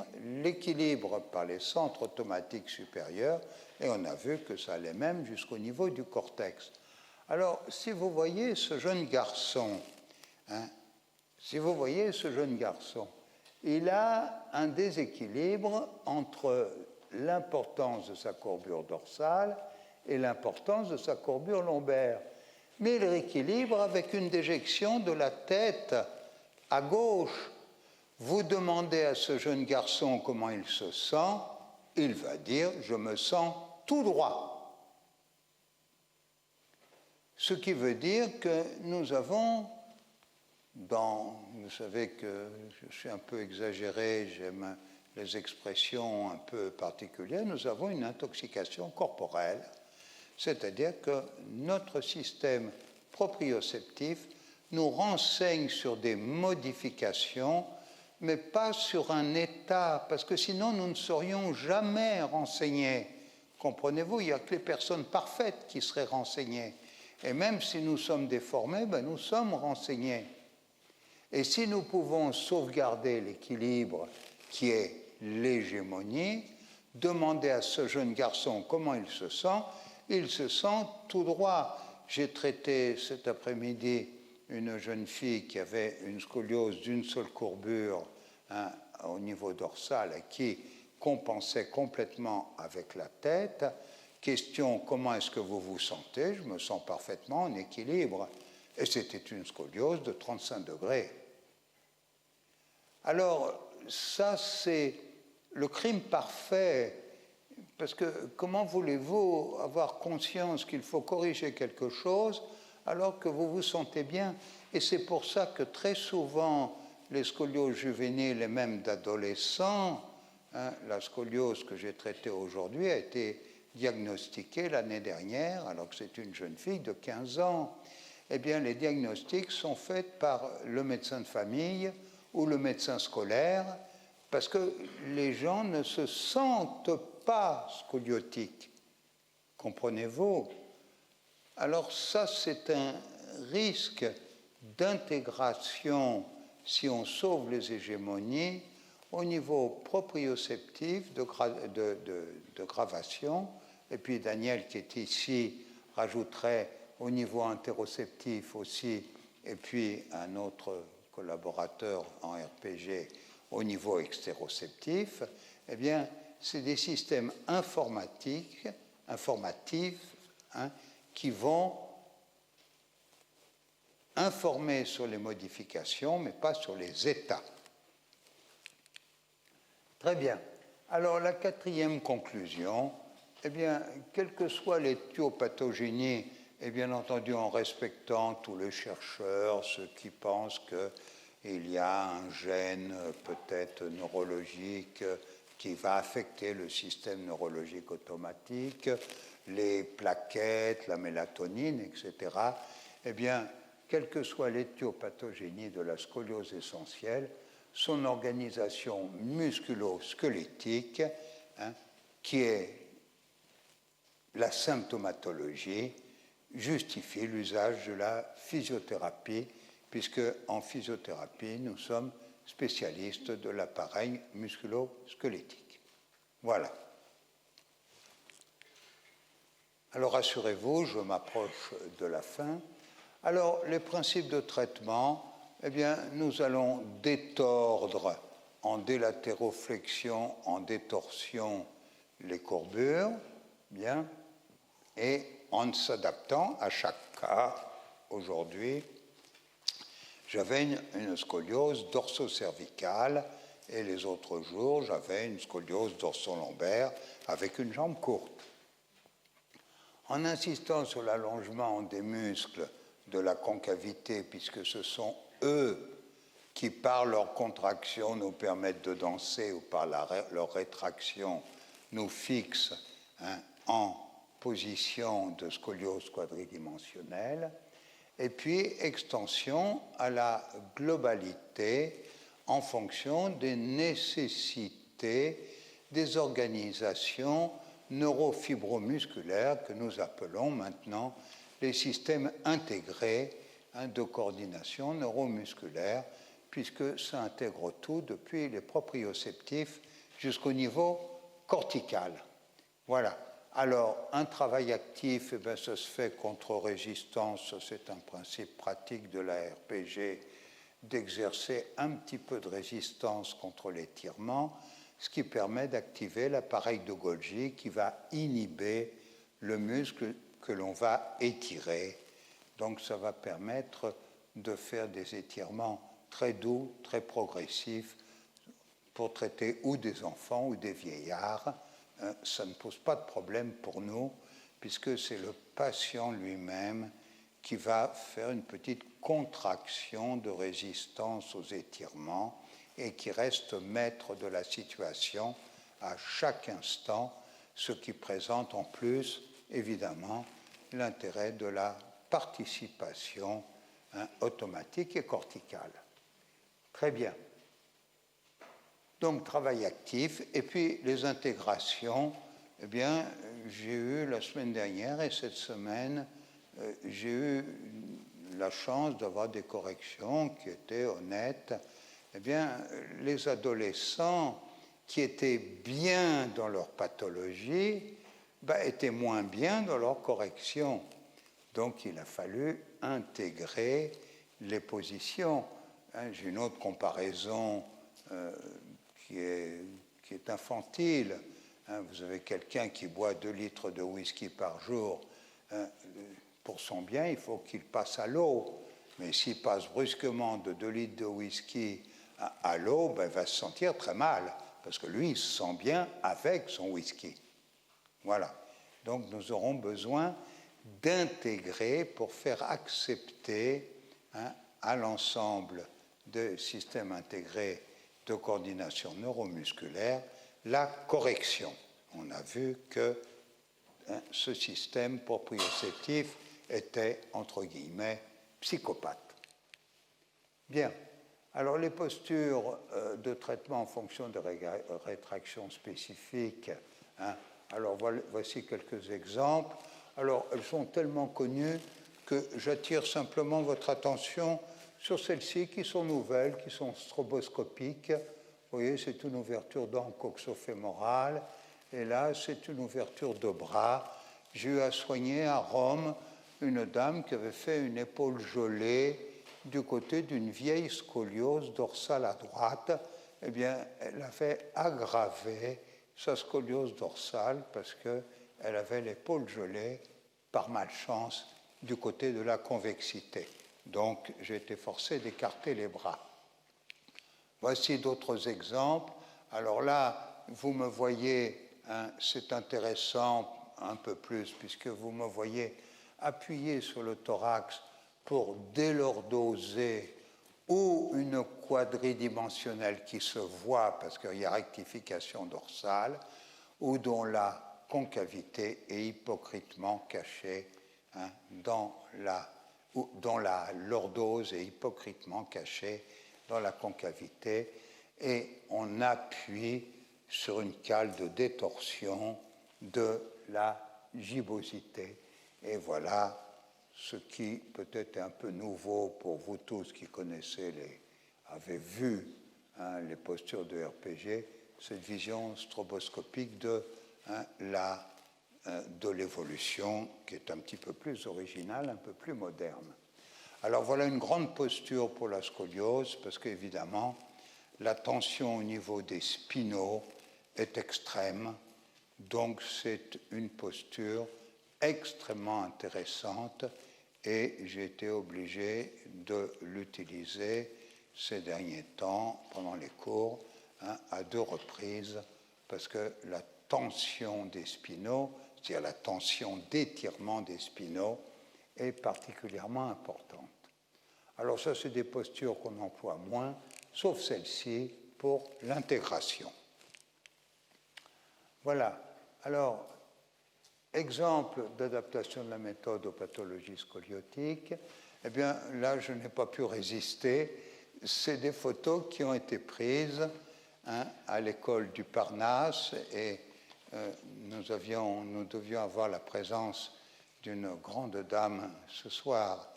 l'équilibre par les centres automatiques supérieurs, et on a vu que ça allait même jusqu'au niveau du cortex. Alors, si vous voyez ce jeune garçon, il a un déséquilibre entre l'importance de sa courbure dorsale et l'importance de sa courbure lombaire. Mais il rééquilibre avec une déjection de la tête à gauche. Vous demandez à ce jeune garçon comment il se sent, il va dire « je me sens tout droit ». Ce qui veut dire que nous avons, vous savez que je suis un peu exagéré, j'aime les expressions un peu particulières, nous avons une intoxication corporelle, c'est-à-dire que notre système proprioceptif nous renseigne sur des modifications, mais pas sur un état, parce que sinon nous ne serions jamais renseignés. Comprenez-vous, il n'y a que les personnes parfaites qui seraient renseignées. Et même si nous sommes déformés, nous sommes renseignés. Et si nous pouvons sauvegarder l'équilibre qui est l'hégémonie, demander à ce jeune garçon comment il se sent tout droit. J'ai traité cet après-midi une jeune fille qui avait une scoliose d'une seule courbure au niveau dorsal et qui compensait complètement avec la tête. Question, comment est-ce que vous vous sentez? Je me sens parfaitement en équilibre. Et c'était une scoliose de 35 degrés. Alors, ça, c'est le crime parfait, parce que comment voulez-vous avoir conscience qu'il faut corriger quelque chose alors que vous vous sentez bien? Et c'est pour ça que très souvent, les scolioses juvéniles et même d'adolescents, la scoliose que j'ai traitée aujourd'hui a été diagnostiquée l'année dernière, alors que c'est une jeune fille de 15 ans. Eh bien, les diagnostics sont faits par le médecin de famille ou le médecin scolaire, parce que les gens ne se sentent pas scoliotiques. Comprenez-vous? Alors ça, c'est un risque d'intégration, si on sauve les hégémonies, au niveau proprioceptif de gravation. Et puis Daniel, qui est ici, rajouterait au niveau interoceptif aussi, et puis un autre collaborateur en RPG au niveau extéroceptif. Eh bien, c'est des systèmes informatifs qui vont informer sur les modifications, mais pas sur les états. Très bien. Alors, la quatrième conclusion, eh bien, quelle que soit l'éthiopathogénie, et bien entendu en respectant tous les chercheurs, ceux qui pensent qu'il y a un gène peut-être neurologique qui va affecter le système neurologique automatique, les plaquettes, la mélatonine, etc. Eh bien, quelle que soit l'éthiopathogénie de la scoliose essentielle, son organisation musculo-squelettique, qui est la symptomatologie, justifie l'usage de la physiothérapie, puisque en physiothérapie, nous sommes spécialistes de l'appareil musculo-squelettique. Voilà. Alors, rassurez-vous, je m'approche de la fin. Alors, les principes de traitement, eh bien, nous allons détordre en délatéroflexion, en détorsion, les courbures, bien, et en s'adaptant à chaque cas. Aujourd'hui, j'avais une scoliose dorso-cervicale et les autres jours, j'avais une scoliose dorso-lombaire avec une jambe courte. En insistant sur l'allongement des muscles de la concavité, puisque ce sont eux qui, par leur contraction, nous permettent de danser ou par leur rétraction, nous fixent en position de scoliose quadridimensionnelle, et puis extension à la globalité en fonction des nécessités des organisations neurofibromusculaires que nous appelons maintenant les systèmes intégrés de coordination neuromusculaire, puisque ça intègre tout depuis les proprioceptifs jusqu'au niveau cortical. Voilà. Alors, un travail actif, eh bien, ça se fait contre résistance, c'est un principe pratique de la RPG, d'exercer un petit peu de résistance contre l'étirement, ce qui permet d'activer l'appareil de Golgi qui va inhiber le muscle que l'on va étirer. Donc ça va permettre de faire des étirements très doux, très progressifs pour traiter ou des enfants ou des vieillards. Ça ne pose pas de problème pour nous puisque c'est le patient lui-même qui va faire une petite contraction de résistance aux étirements et qui reste maître de la situation à chaque instant, ce qui présente en plus, évidemment, l'intérêt de la participation automatique et corticale. Très bien. Donc, travail actif. Et puis, les intégrations, eh bien, j'ai eu la semaine dernière et cette semaine, j'ai eu la chance d'avoir des corrections qui étaient honnêtes. Eh bien, les adolescents qui étaient bien dans leur pathologie étaient moins bien dans leur correction. Donc, il a fallu intégrer les positions. J'ai une autre comparaison qui est infantile. Vous avez quelqu'un qui boit 2 litres de whisky par jour. Pour son bien, il faut qu'il passe à l'eau. Mais s'il passe brusquement de 2 litres de whisky à l'eau, il va se sentir très mal, parce que lui, il se sent bien avec son whisky. Voilà. Donc, nous aurons besoin d'intégrer pour faire accepter à l'ensemble des systèmes intégrés de coordination neuromusculaire la correction. On a vu que ce système proprioceptif était, entre guillemets, psychopathe. Bien. Alors, les postures de traitement en fonction de rétractions spécifiques, alors voici quelques exemples. Alors, elles sont tellement connues que j'attire simplement votre attention sur celles-ci qui sont nouvelles, qui sont stroboscopiques. Vous voyez, c'est une ouverture d'angle coxo-fémorale, et là, c'est une ouverture de bras. J'ai eu à soigner à Rome une dame qui avait fait une épaule gelée du côté d'une vieille scoliose dorsale à droite. Eh bien, elle avait aggravé sa scoliose dorsale parce qu'elle avait l'épaule gelée, par malchance, du côté de la convexité. Donc, j'ai été forcé d'écarter les bras. Voici d'autres exemples. Alors là, vous me voyez, c'est intéressant un peu plus, puisque vous me voyez appuyer sur le thorax pour délordoser ou une quadridimensionnelle qui se voit parce qu'il y a rectification dorsale, ou dont la concavité est hypocritement cachée, dont la lordose est hypocritement cachée dans la concavité, et on appuie sur une cale de détorsion de la gibbosité. Et voilà ce qui peut-être est un peu nouveau pour vous tous qui connaissez avez vu les postures de RPG, cette vision stroboscopique de l'évolution qui est un petit peu plus originale, un peu plus moderne. Alors voilà une grande posture pour la scoliose parce qu'évidemment la tension au niveau des spinaux est extrême, donc c'est une posture extrêmement intéressante et j'ai été obligé de l'utiliser ces derniers temps pendant les cours à 2 reprises parce que la tension des spinaux, c'est-à-dire la tension d'étirement des spinaux, est particulièrement importante. Alors ça, c'est des postures qu'on emploie moins, sauf celle-ci pour l'intégration. Voilà. Alors, exemple d'adaptation de la méthode aux pathologies scoliotiques, eh bien là, je n'ai pas pu résister. C'est des photos qui ont été prises à l'école du Parnasse et nous devions avoir la présence d'une grande dame ce soir,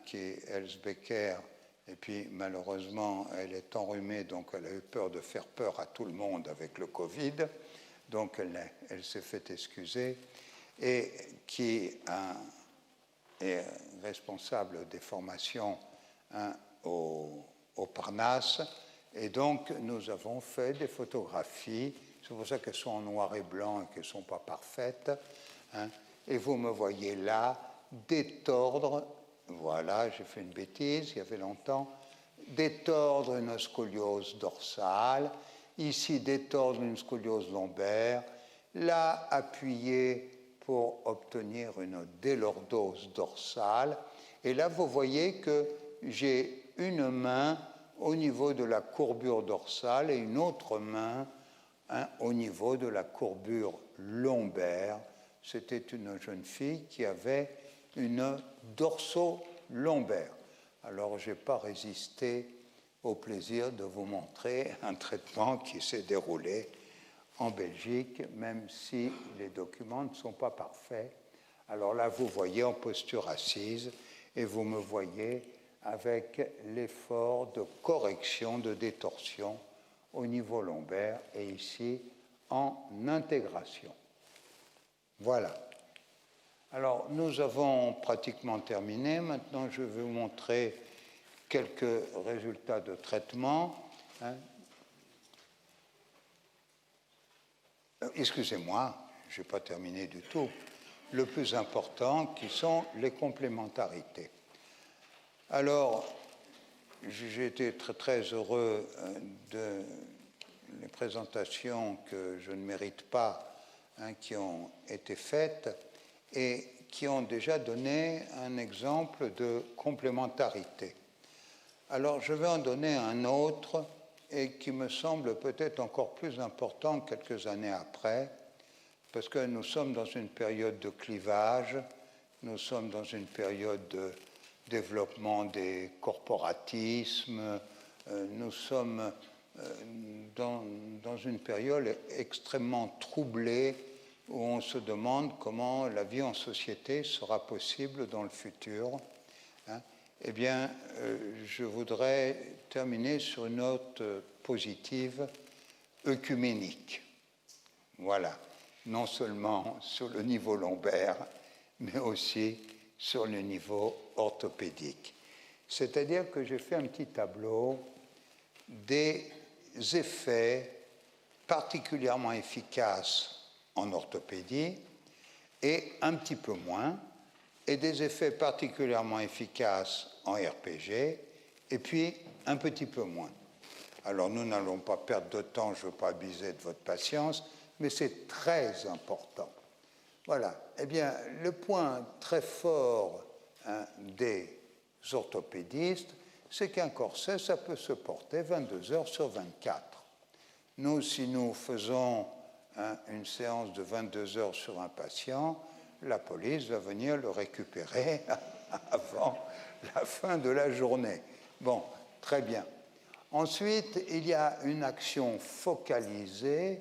qui est Else Becker, et puis malheureusement elle est enrhumée, donc elle a eu peur de faire peur à tout le monde avec le Covid, donc elle s'est fait excuser, et qui est responsable des formations au Parnasse. Et donc, nous avons fait des photographies. C'est pour ça qu'elles sont en noir et blanc et qu'elles ne sont pas parfaites. Hein. Et vous me voyez là détordre, voilà, j'ai fait une bêtise, il y avait longtemps, détordre une scoliose dorsale, ici détordre une scoliose lombaire, là appuyer pour obtenir une délordose dorsale. Et là, vous voyez que j'ai une main au niveau de la courbure dorsale et une autre main au niveau de la courbure lombaire. C'était une jeune fille qui avait une dorso-lombaire. Alors, je n'ai pas résisté au plaisir de vous montrer un traitement qui s'est déroulé en Belgique, même si les documents ne sont pas parfaits. Alors là, vous voyez en posture assise et vous me voyez avec l'effort de correction de détorsion au niveau lombaire et ici en intégration. Voilà. Alors, nous avons pratiquement terminé. Maintenant, je vais vous montrer quelques résultats de traitement. Excusez-moi, je n'ai pas terminé du tout. Le plus important, qui sont les complémentarités. Alors, j'ai été très, très heureux de les présentations que je ne mérite pas, qui ont été faites et qui ont déjà donné un exemple de complémentarité. Alors, je vais en donner un autre et qui me semble peut-être encore plus important quelques années après, parce que nous sommes dans une période de clivage, nous sommes dans une période de développement des corporatismes, nous sommes dans une période extrêmement troublée où on se demande comment la vie en société sera possible dans le futur. Eh bien, je voudrais terminer sur une note positive, œcuménique. Voilà, non seulement sur le niveau lombaire, mais aussi sur le niveau orthopédique. C'est-à-dire que j'ai fait un petit tableau des effets particulièrement efficaces en orthopédie et un petit peu moins, et des effets particulièrement efficaces en RPG, et puis un petit peu moins. Alors nous n'allons pas perdre de temps, je ne veux pas abuser de votre patience, mais c'est très important. Voilà. Eh bien, le point très fort des orthopédistes, c'est qu'un corset, ça peut se porter 22 heures sur 24. Nous, si nous faisons une séance de 22 heures sur un patient, la police va venir le récupérer avant la fin de la journée. Bon, très bien. Ensuite, il y a une action focalisée,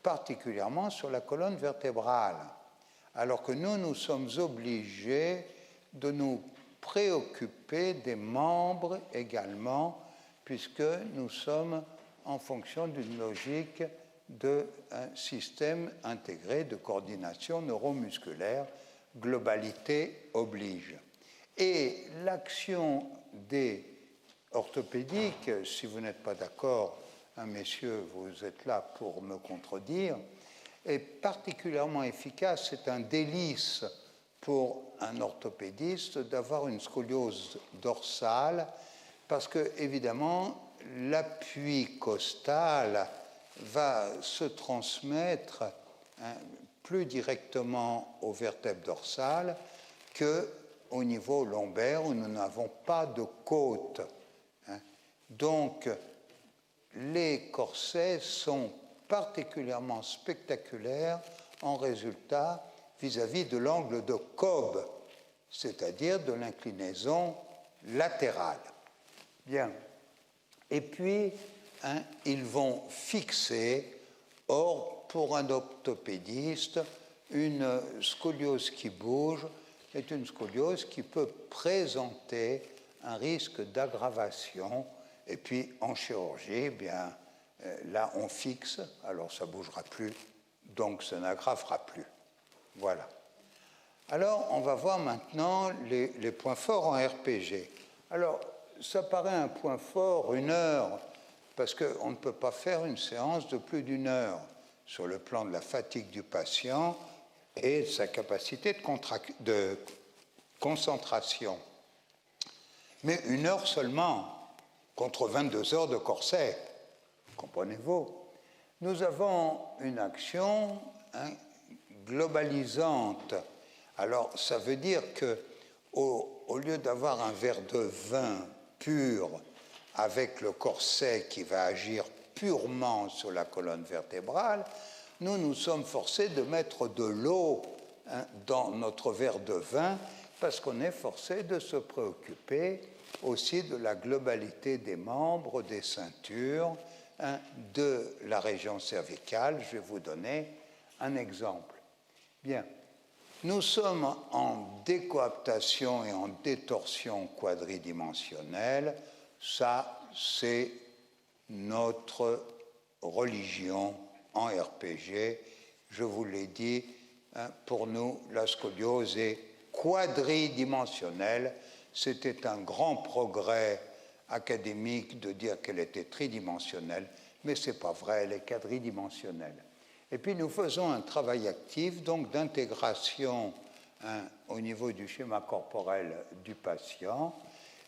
particulièrement sur la colonne vertébrale, alors que nous sommes obligés de nous préoccuper des membres également, puisque nous sommes en fonction d'une logique d'un système intégré de coordination neuromusculaire, globalité oblige. Et l'action des orthopédiques, si vous n'êtes pas d'accord, messieurs, vous êtes là pour me contredire, est particulièrement efficace. C'est un délice pour un orthopédiste d'avoir une scoliose dorsale parce que, évidemment, l'appui costal va se transmettre plus directement aux vertèbres dorsales qu'au niveau lombaire où nous n'avons pas de côte. Donc, les corsets sont particulièrement spectaculaires en résultat vis-à-vis de l'angle de Cobb, c'est-à-dire de l'inclinaison latérale. Bien. Et puis, ils vont fixer, or, pour un orthopédiste, une scoliose qui bouge est une scoliose qui peut présenter un risque d'aggravation. Et puis, en chirurgie, eh bien, là, on fixe, alors ça ne bougera plus, donc ça n'aggravera plus. Voilà. Alors, on va voir maintenant les points forts en RPG. Alors, ça paraît un point fort, 1 heure, parce qu'on ne peut pas faire une séance de plus d'1 heure sur le plan de la fatigue du patient et de sa capacité de concentration. Mais 1 heure seulement, contre 22 heures de corset, comprenez-vous? Nous avons une action globalisante. Alors, ça veut dire que au lieu d'avoir un verre de vin pur avec le corset qui va agir purement sur la colonne vertébrale, nous sommes forcés de mettre de l'eau dans notre verre de vin parce qu'on est forcé de se préoccuper aussi de la globalité des membres, des ceintures, de la région cervicale. Je vais vous donner un exemple. Bien, nous sommes en décoaptation et en détorsion quadridimensionnelle. Ça, c'est notre religion en RPG. Je vous l'ai dit, pour nous, la scoliose est quadridimensionnelle. C'était un grand progrès académique de dire qu'elle était tridimensionnelle, mais ce n'est pas vrai, elle est quadridimensionnelle. Et puis nous faisons un travail actif, donc d'intégration au niveau du schéma corporel du patient,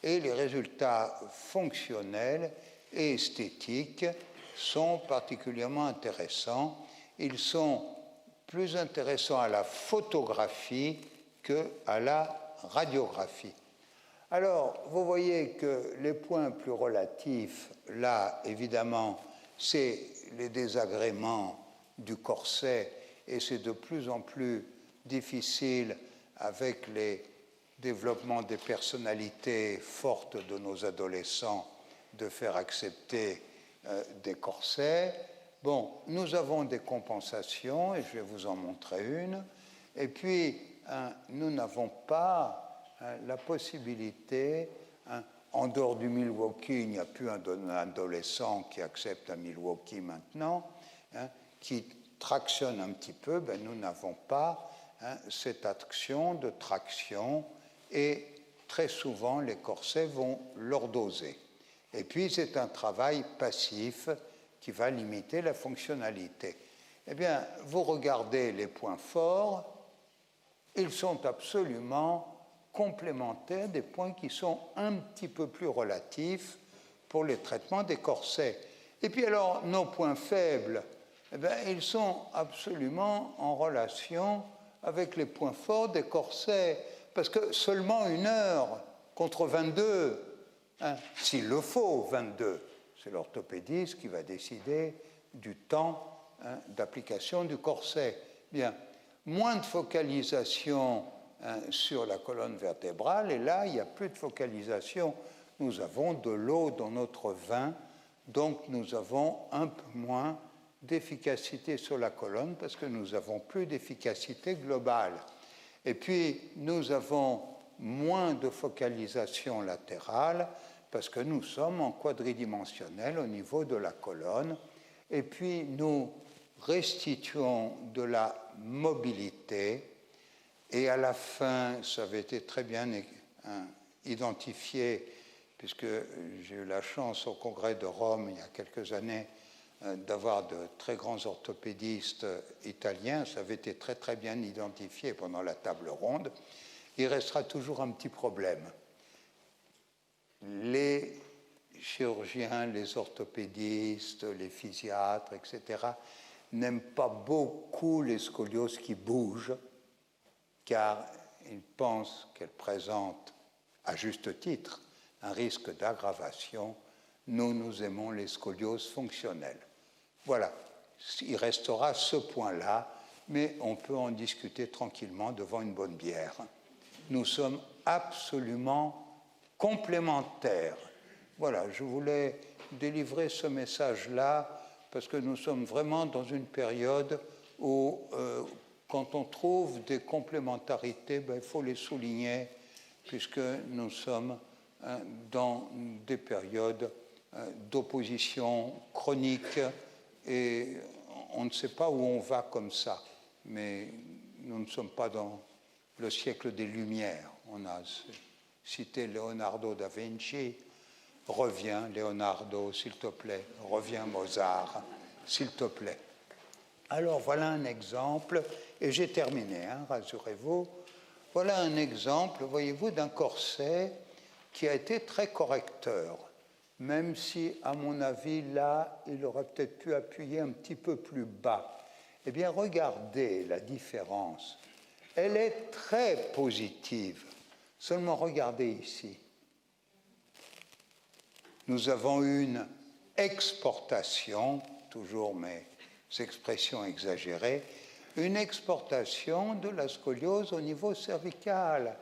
et les résultats fonctionnels et esthétiques sont particulièrement intéressants. Ils sont plus intéressants à la photographie qu'à la radiographie. Alors, vous voyez que les points plus relatifs, là, évidemment, c'est les désagréments du corset, et c'est de plus en plus difficile avec les développements des personnalités fortes de nos adolescents de faire accepter des corsets. Bon, nous avons des compensations, et je vais vous en montrer une, et puis nous n'avons pas la possibilité, en dehors du Milwaukee, il n'y a plus un adolescent qui accepte un Milwaukee maintenant, qui tractionne un petit peu, nous n'avons pas cette action de traction, et très souvent les corsets vont lordoser. Et puis c'est un travail passif qui va limiter la fonctionnalité. Eh bien, vous regardez les points forts, ils sont absolument complémentaires des points qui sont un petit peu plus relatifs pour les traitements des corsets. Et puis alors, nos points faibles, eh bien, ils sont absolument en relation avec les points forts des corsets, parce que seulement 1 heure contre 22, s'il le faut, 22, c'est l'orthopédiste qui va décider du temps d'application du corset. Bien, moins de focalisation sur la colonne vertébrale, et là, il n'y a plus de focalisation. Nous avons de l'eau dans notre vin, donc nous avons un peu moins d'efficacité sur la colonne parce que nous n'avons plus d'efficacité globale. Et puis, nous avons moins de focalisation latérale parce que nous sommes en quadridimensionnel au niveau de la colonne. Et puis, nous restituons de la mobilité. Et à la fin, ça avait été très bien identifié, puisque j'ai eu la chance au congrès de Rome il y a quelques années d'avoir de très grands orthopédistes italiens. Ça avait été très très bien identifié pendant la table ronde. Il restera toujours un petit problème. Les chirurgiens, les orthopédistes, les physiatres, etc., n'aiment pas beaucoup les scolioses qui bougent, car ils pensent qu'elles présentent, à juste titre, un risque d'aggravation. Nous aimons les scolioses fonctionnelles. Voilà, il restera ce point-là, mais on peut en discuter tranquillement devant une bonne bière. Nous sommes absolument complémentaires. Voilà, je voulais délivrer ce message-là parce que nous sommes vraiment dans une période où, quand on trouve des complémentarités, il faut les souligner, puisque nous sommes dans des périodes d'opposition chronique et on ne sait pas où on va comme ça. Mais nous ne sommes pas dans le siècle des Lumières. On a cité Leonardo da Vinci, Reviens, Leonardo, s'il te plaît. Reviens, Mozart, s'il te plaît. Alors, voilà un exemple, et j'ai terminé, hein, rassurez-vous. Voilà un exemple, voyez-vous, d'un corset qui a été très correcteur, même si, à mon avis, là, il aurait peut-être pu appuyer un petit peu plus bas. Eh bien, regardez la différence. Elle est très positive. Seulement, regardez ici. Nous avons une exportation, toujours mes expressions exagérées, une exportation de la scoliose au niveau cervical.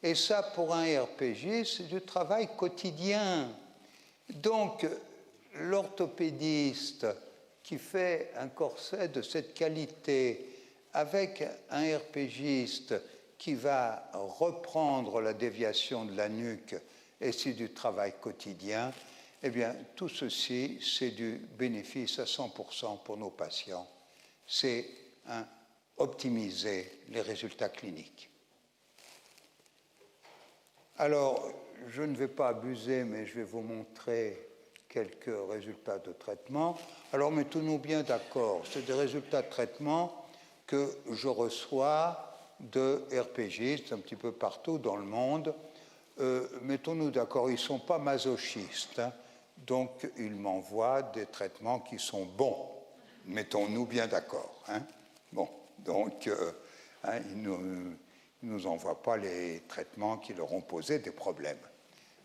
Et ça, pour un RPG, c'est du travail quotidien. Donc, l'orthopédiste qui fait un corset de cette qualité avec un RPGiste qui va reprendre la déviation de la nuque et c'est du travail quotidien, eh bien, tout ceci, c'est du bénéfice à 100% pour nos patients. C'est optimiser les résultats cliniques. Alors, je ne vais pas abuser, mais je vais vous montrer quelques résultats de traitement. Alors, mettons-nous bien d'accord, c'est des résultats de traitement que je reçois de RPGistes un petit peu partout dans le monde. Mettons-nous d'accord, ils ne sont pas masochistes, hein, donc ils m'envoient des traitements qui sont bons. Mettons-nous bien d'accord. Hein. Bon, donc hein, ils ne nous envoient pas les traitements qui leur ont posé des problèmes.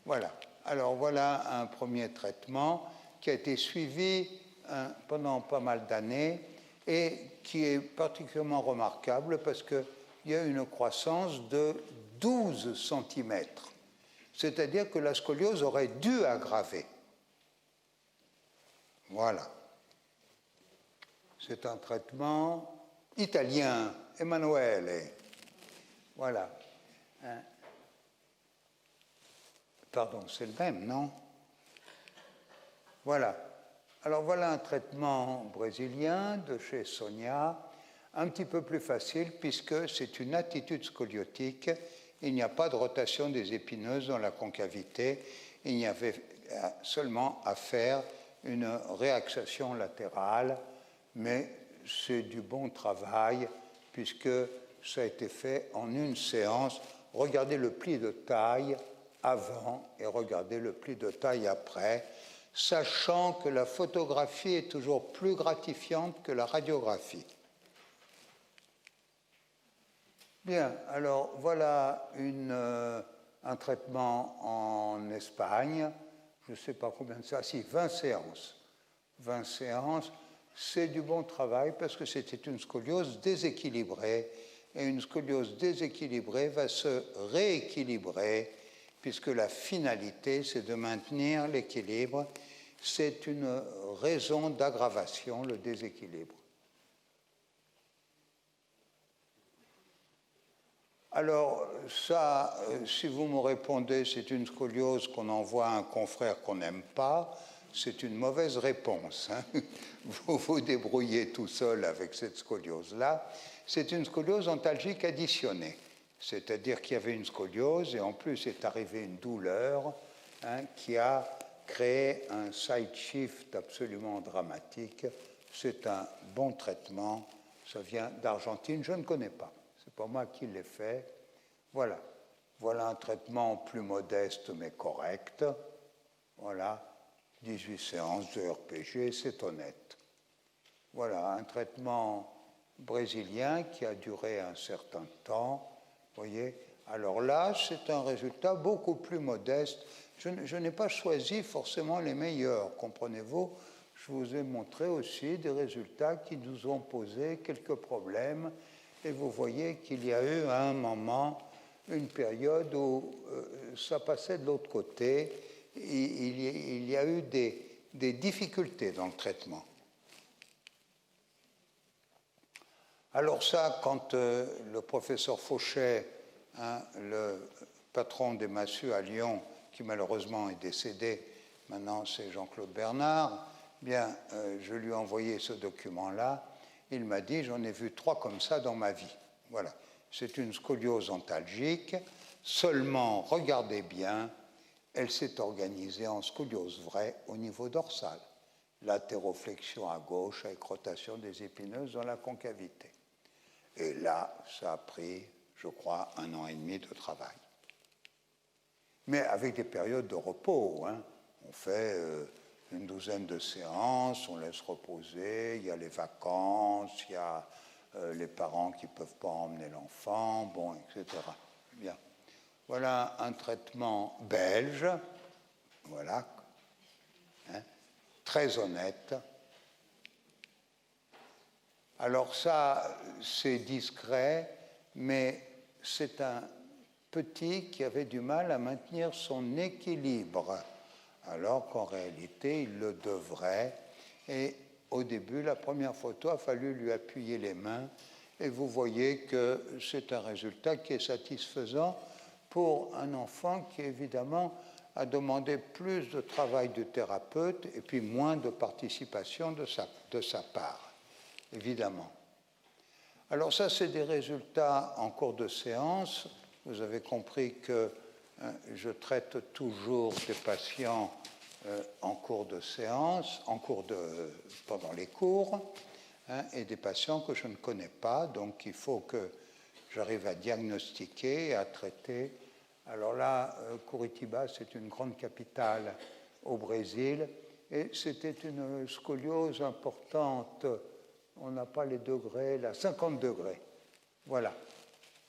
Voilà. Alors voilà un premier traitement qui a été suivi pendant pas mal d'années et qui est particulièrement remarquable parce qu'il y a une croissance de 12 cm. C'est-à-dire que la scoliose aurait dû aggraver. Voilà. C'est un traitement italien, Emanuele. Voilà. Pardon, c'est le même, non? Voilà. Alors voilà un traitement brésilien de chez Sonia, un petit peu plus facile puisque c'est une attitude scoliotique. Il n'y a pas de rotation des épineuses dans la concavité. Il y avait seulement à faire une réaxation latérale, mais c'est du bon travail puisque ça a été fait en une séance. Regardez le pli de taille avant et regardez le pli de taille après, sachant que la photographie est toujours plus gratifiante que la radiographie. Bien, alors voilà un traitement en Espagne, je ne sais pas combien de ça, si 20 séances. 20 séances, c'est du bon travail parce que c'était une scoliose déséquilibrée et une scoliose déséquilibrée va se rééquilibrer puisque la finalité, c'est de maintenir l'équilibre. C'est une raison d'aggravation, le déséquilibre. Alors, ça, si vous me répondez, c'est une scoliose qu'on envoie à un confrère qu'on n'aime pas, c'est une mauvaise réponse. Hein. Vous vous débrouillez tout seul avec cette scoliose-là. C'est une scoliose antalgique additionnée. C'est-à-dire qu'il y avait une scoliose et en plus est arrivée une douleur hein, qui a créé un side shift absolument dramatique. C'est un bon traitement. Ça vient d'Argentine, je ne connais pas. C'est pas moi qui l'ai fait. Voilà. Voilà un traitement plus modeste mais correct. Voilà. 18 séances de RPG, c'est honnête. Voilà, un traitement brésilien qui a duré un certain temps. Vous voyez, alors là, c'est un résultat beaucoup plus modeste. Je n'ai pas choisi forcément les meilleurs, comprenez-vous. Je vous ai montré aussi des résultats qui nous ont posé quelques problèmes. Et vous voyez qu'il y a eu à un moment une période où ça passait de l'autre côté. Il y a eu des difficultés dans le traitement. Alors ça, quand le professeur Fauchet, hein, le patron des massues à Lyon, qui malheureusement est décédé, maintenant c'est Jean-Claude Bernard, bien, je lui ai envoyé ce document-là. Il m'a dit, j'en ai vu 3 comme ça dans ma vie. Voilà, c'est une scoliose antalgique. Seulement, regardez bien, elle s'est organisée en scoliose vraie au niveau dorsal. Latéroflexion à gauche avec rotation des épineuses dans la concavité. Et là, ça a pris, je crois, 1 an et demi de travail. Mais avec des périodes de repos. Hein. On fait une douzaine de séances, on laisse reposer, il y a les vacances, il y a les parents qui ne peuvent pas emmener l'enfant, bon, etc. Bien. Voilà un traitement belge, voilà, hein, très honnête. Alors ça, c'est discret, mais c'est un petit qui avait du mal à maintenir son équilibre, alors qu'en réalité, il le devrait. Et au début, la première photo, a fallu lui appuyer les mains, et vous voyez que c'est un résultat qui est satisfaisant pour un enfant qui, évidemment, a demandé plus de travail du thérapeute et puis moins de participation de sa part, évidemment. Alors ça, c'est des résultats en cours de séance. Vous avez compris que je traite toujours des patients en cours de séance, pendant les cours, hein, et des patients que je ne connais pas, donc il faut que j'arrive à diagnostiquer et à traiter. Alors là, Curitiba, c'est une grande capitale au Brésil, et c'était une scoliose importante. On n'a pas les degrés, là, 50 degrés. Voilà.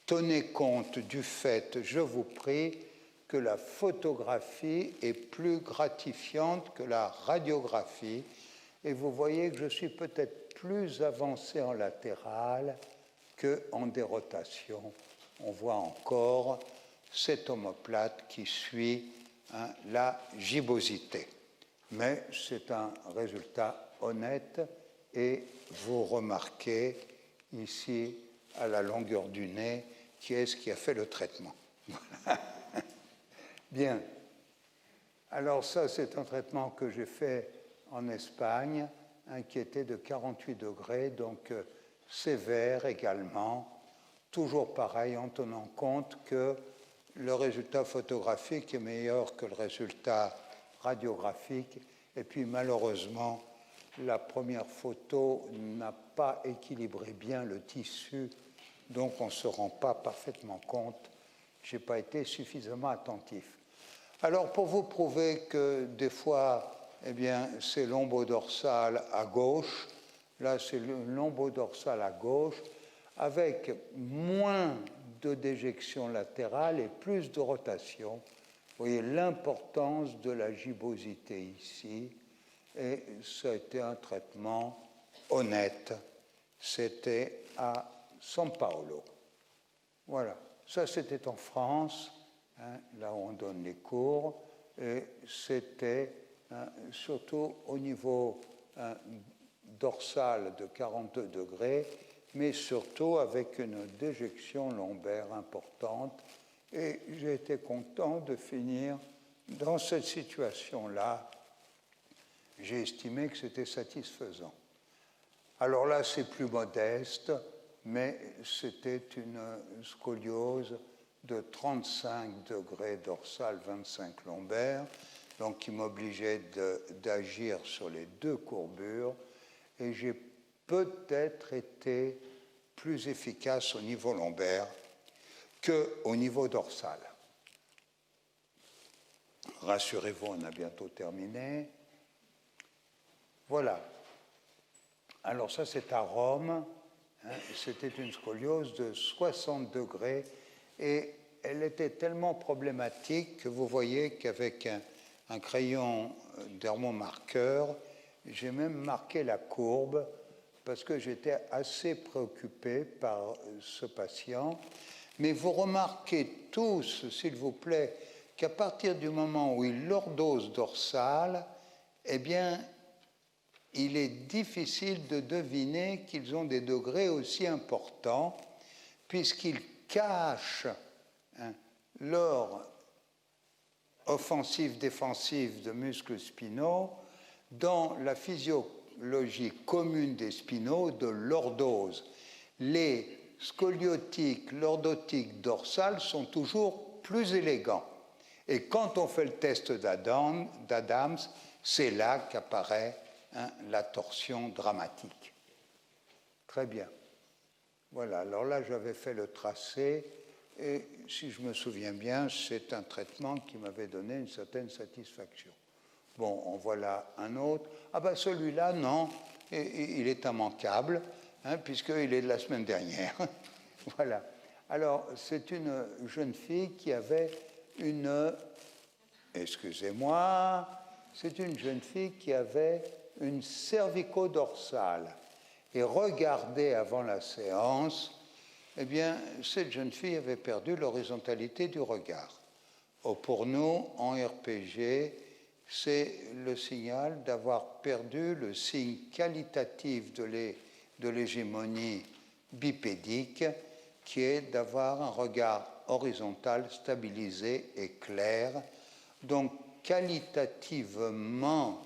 Tenez compte du fait, je vous prie, que la photographie est plus gratifiante que la radiographie. Et vous voyez que je suis peut-être plus avancé en latéral qu'en dérotation. On voit encore cette omoplate qui suit la gibbosité. Mais c'est un résultat honnête et vous remarquez ici à la longueur du nez qui est-ce qui a fait le traitement. Bien. Alors ça, c'est un traitement que j'ai fait en Espagne, qui était de 48 degrés, donc sévère également. Toujours pareil, en tenant compte que le résultat photographique est meilleur que le résultat radiographique. Et puis malheureusement, la première photo n'a pas équilibré bien le tissu, donc on ne se rend pas parfaitement compte. Je n'ai pas été suffisamment attentif. Alors pour vous prouver que des fois, eh bien, c'est lombodorsal à gauche, là c'est le lombodorsal à gauche, avec moins de déjection latérale et plus de rotation. Vous voyez l'importance de la gibbosité ici, et ça a été un traitement honnête. C'était à São Paulo. Voilà, ça c'était en France, hein, là où on donne les cours, et c'était surtout au niveau dorsal de 42 degrés, mais surtout avec une déjection lombaire importante. Et j'ai été content de finir dans cette situation-là. J'ai estimé que c'était satisfaisant. Alors là, c'est plus modeste, mais c'était une scoliose de 35 degrés dorsal, 25 lombaire, donc qui m'obligeait d'agir sur les deux courbures, et j'ai peut-être été plus efficace au niveau lombaire qu'au niveau dorsal. Rassurez-vous, on a bientôt terminé. Voilà. Alors ça, c'est à Rome. C'était une scoliose de 60 degrés et elle était tellement problématique que vous voyez qu'avec un crayon dermomarqueur, j'ai même marqué la courbe parce que j'étais assez préoccupé par ce patient. Mais vous remarquez tous, s'il vous plaît, qu'à partir du moment où il lordose dorsale, eh bien, il est difficile de deviner qu'ils ont des degrés aussi importants, puisqu'ils cachent leur offensive-défensive de muscles spinaux dans la physiologie commune des spinaux de lordose. Les scoliotiques, lordotiques, dorsales sont toujours plus élégants. Et quand on fait le test d'Adams, c'est là qu'apparaît la torsion dramatique. Très bien. Voilà, alors là j'avais fait le tracé, et si je me souviens bien, c'est un traitement qui m'avait donné une certaine satisfaction. Bon, en voilà un autre. Ah ben celui-là, non, il est immanquable, puisqu'il est de la semaine dernière. Voilà. Alors, c'est une jeune fille qui avait excusez-moi, c'est une jeune fille qui avait une cervico-dorsale. Et regardez avant la séance, eh bien, cette jeune fille avait perdu l'horizontalité du regard. Pour nous, en RPG, c'est le signal d'avoir perdu le signe qualitatif de l'hégémonie bipédique, qui est d'avoir un regard horizontal stabilisé et clair. Donc, qualitativement,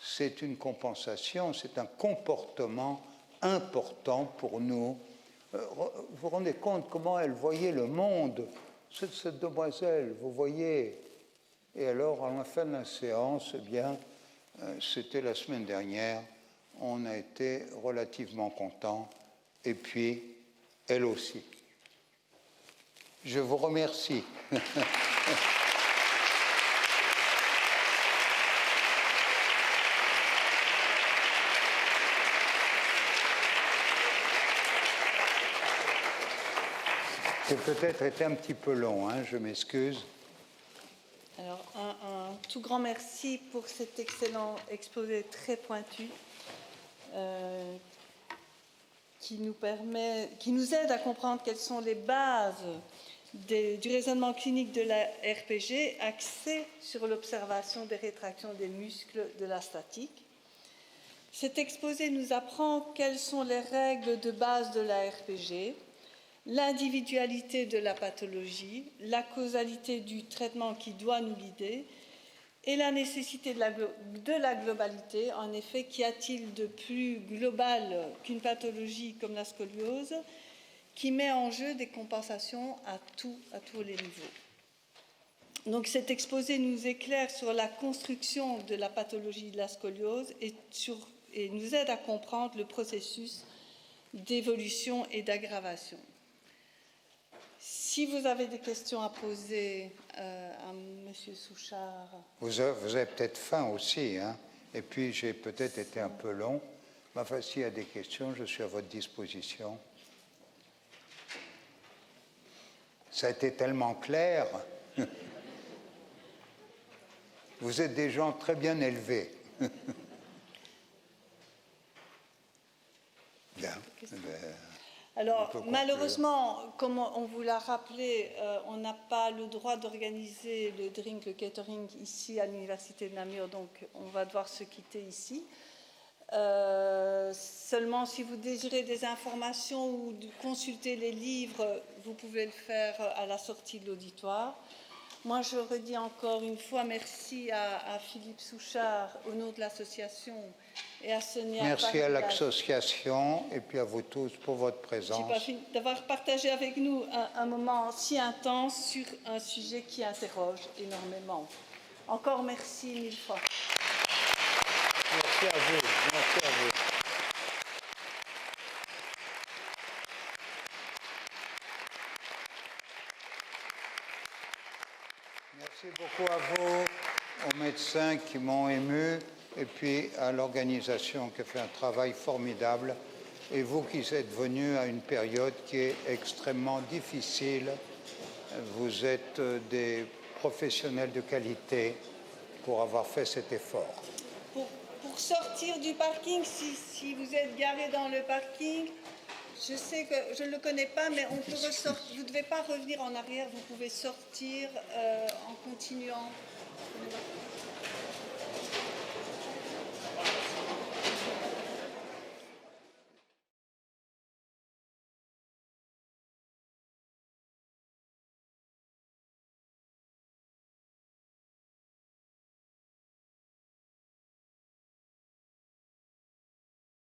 c'est une compensation, c'est un comportement important pour nous. Vous vous rendez compte comment elle voyait le monde, cette demoiselle, vous voyez. Et alors, à la fin de la séance, eh bien, c'était la semaine dernière, on a été relativement contents, et puis, elle aussi. Je vous remercie. C'est peut-être été un petit peu long, je m'excuse. Alors, un tout grand merci pour cet excellent exposé très pointu qui nous aide à comprendre quelles sont les bases du raisonnement clinique de la RPG axé sur l'observation des rétractions des muscles de la statique. Cet exposé nous apprend quelles sont les règles de base de la RPG, l'individualité de la pathologie, la causalité du traitement qui doit nous guider et la nécessité de la globalité. En effet, qu'y a-t-il de plus global qu'une pathologie comme la scoliose qui met en jeu des compensations à tous les niveaux? Donc cet exposé nous éclaire sur la construction de la pathologie de la scoliose et nous aide à comprendre le processus d'évolution et d'aggravation. Si vous avez des questions à poser à M. Souchard. Vous avez peut-être faim aussi, et puis j'ai peut-être été un peu long. Mais enfin, s'il y a des questions, je suis à votre disposition. Ça a été tellement clair. Vous êtes des gens très bien élevés. Bien. Alors, malheureusement, comme on vous l'a rappelé, on n'a pas le droit d'organiser le drink, le catering ici à l'Université de Namur, donc on va devoir se quitter ici. Seulement, si vous désirez des informations ou consulter les livres, vous pouvez le faire à la sortie de l'auditoire. Moi, je redis encore une fois merci à Philippe Souchard au nom de l'association et à Sonia. Merci à l'association et puis à vous tous pour votre présence. D'avoir partagé avec nous un moment si intense sur un sujet qui interroge énormément. Encore merci 1000 fois. Merci à vous. Merci à vous. Merci beaucoup à vous, aux médecins qui m'ont ému, et puis à l'organisation qui a fait un travail formidable, et vous qui êtes venus à une période qui est extrêmement difficile. Vous êtes des professionnels de qualité pour avoir fait cet effort. Pour sortir du parking, si vous êtes garé dans le parking, je sais que je ne le connais pas, mais on peut ressortir. Vous ne devez pas revenir en arrière, vous pouvez sortir en continuant.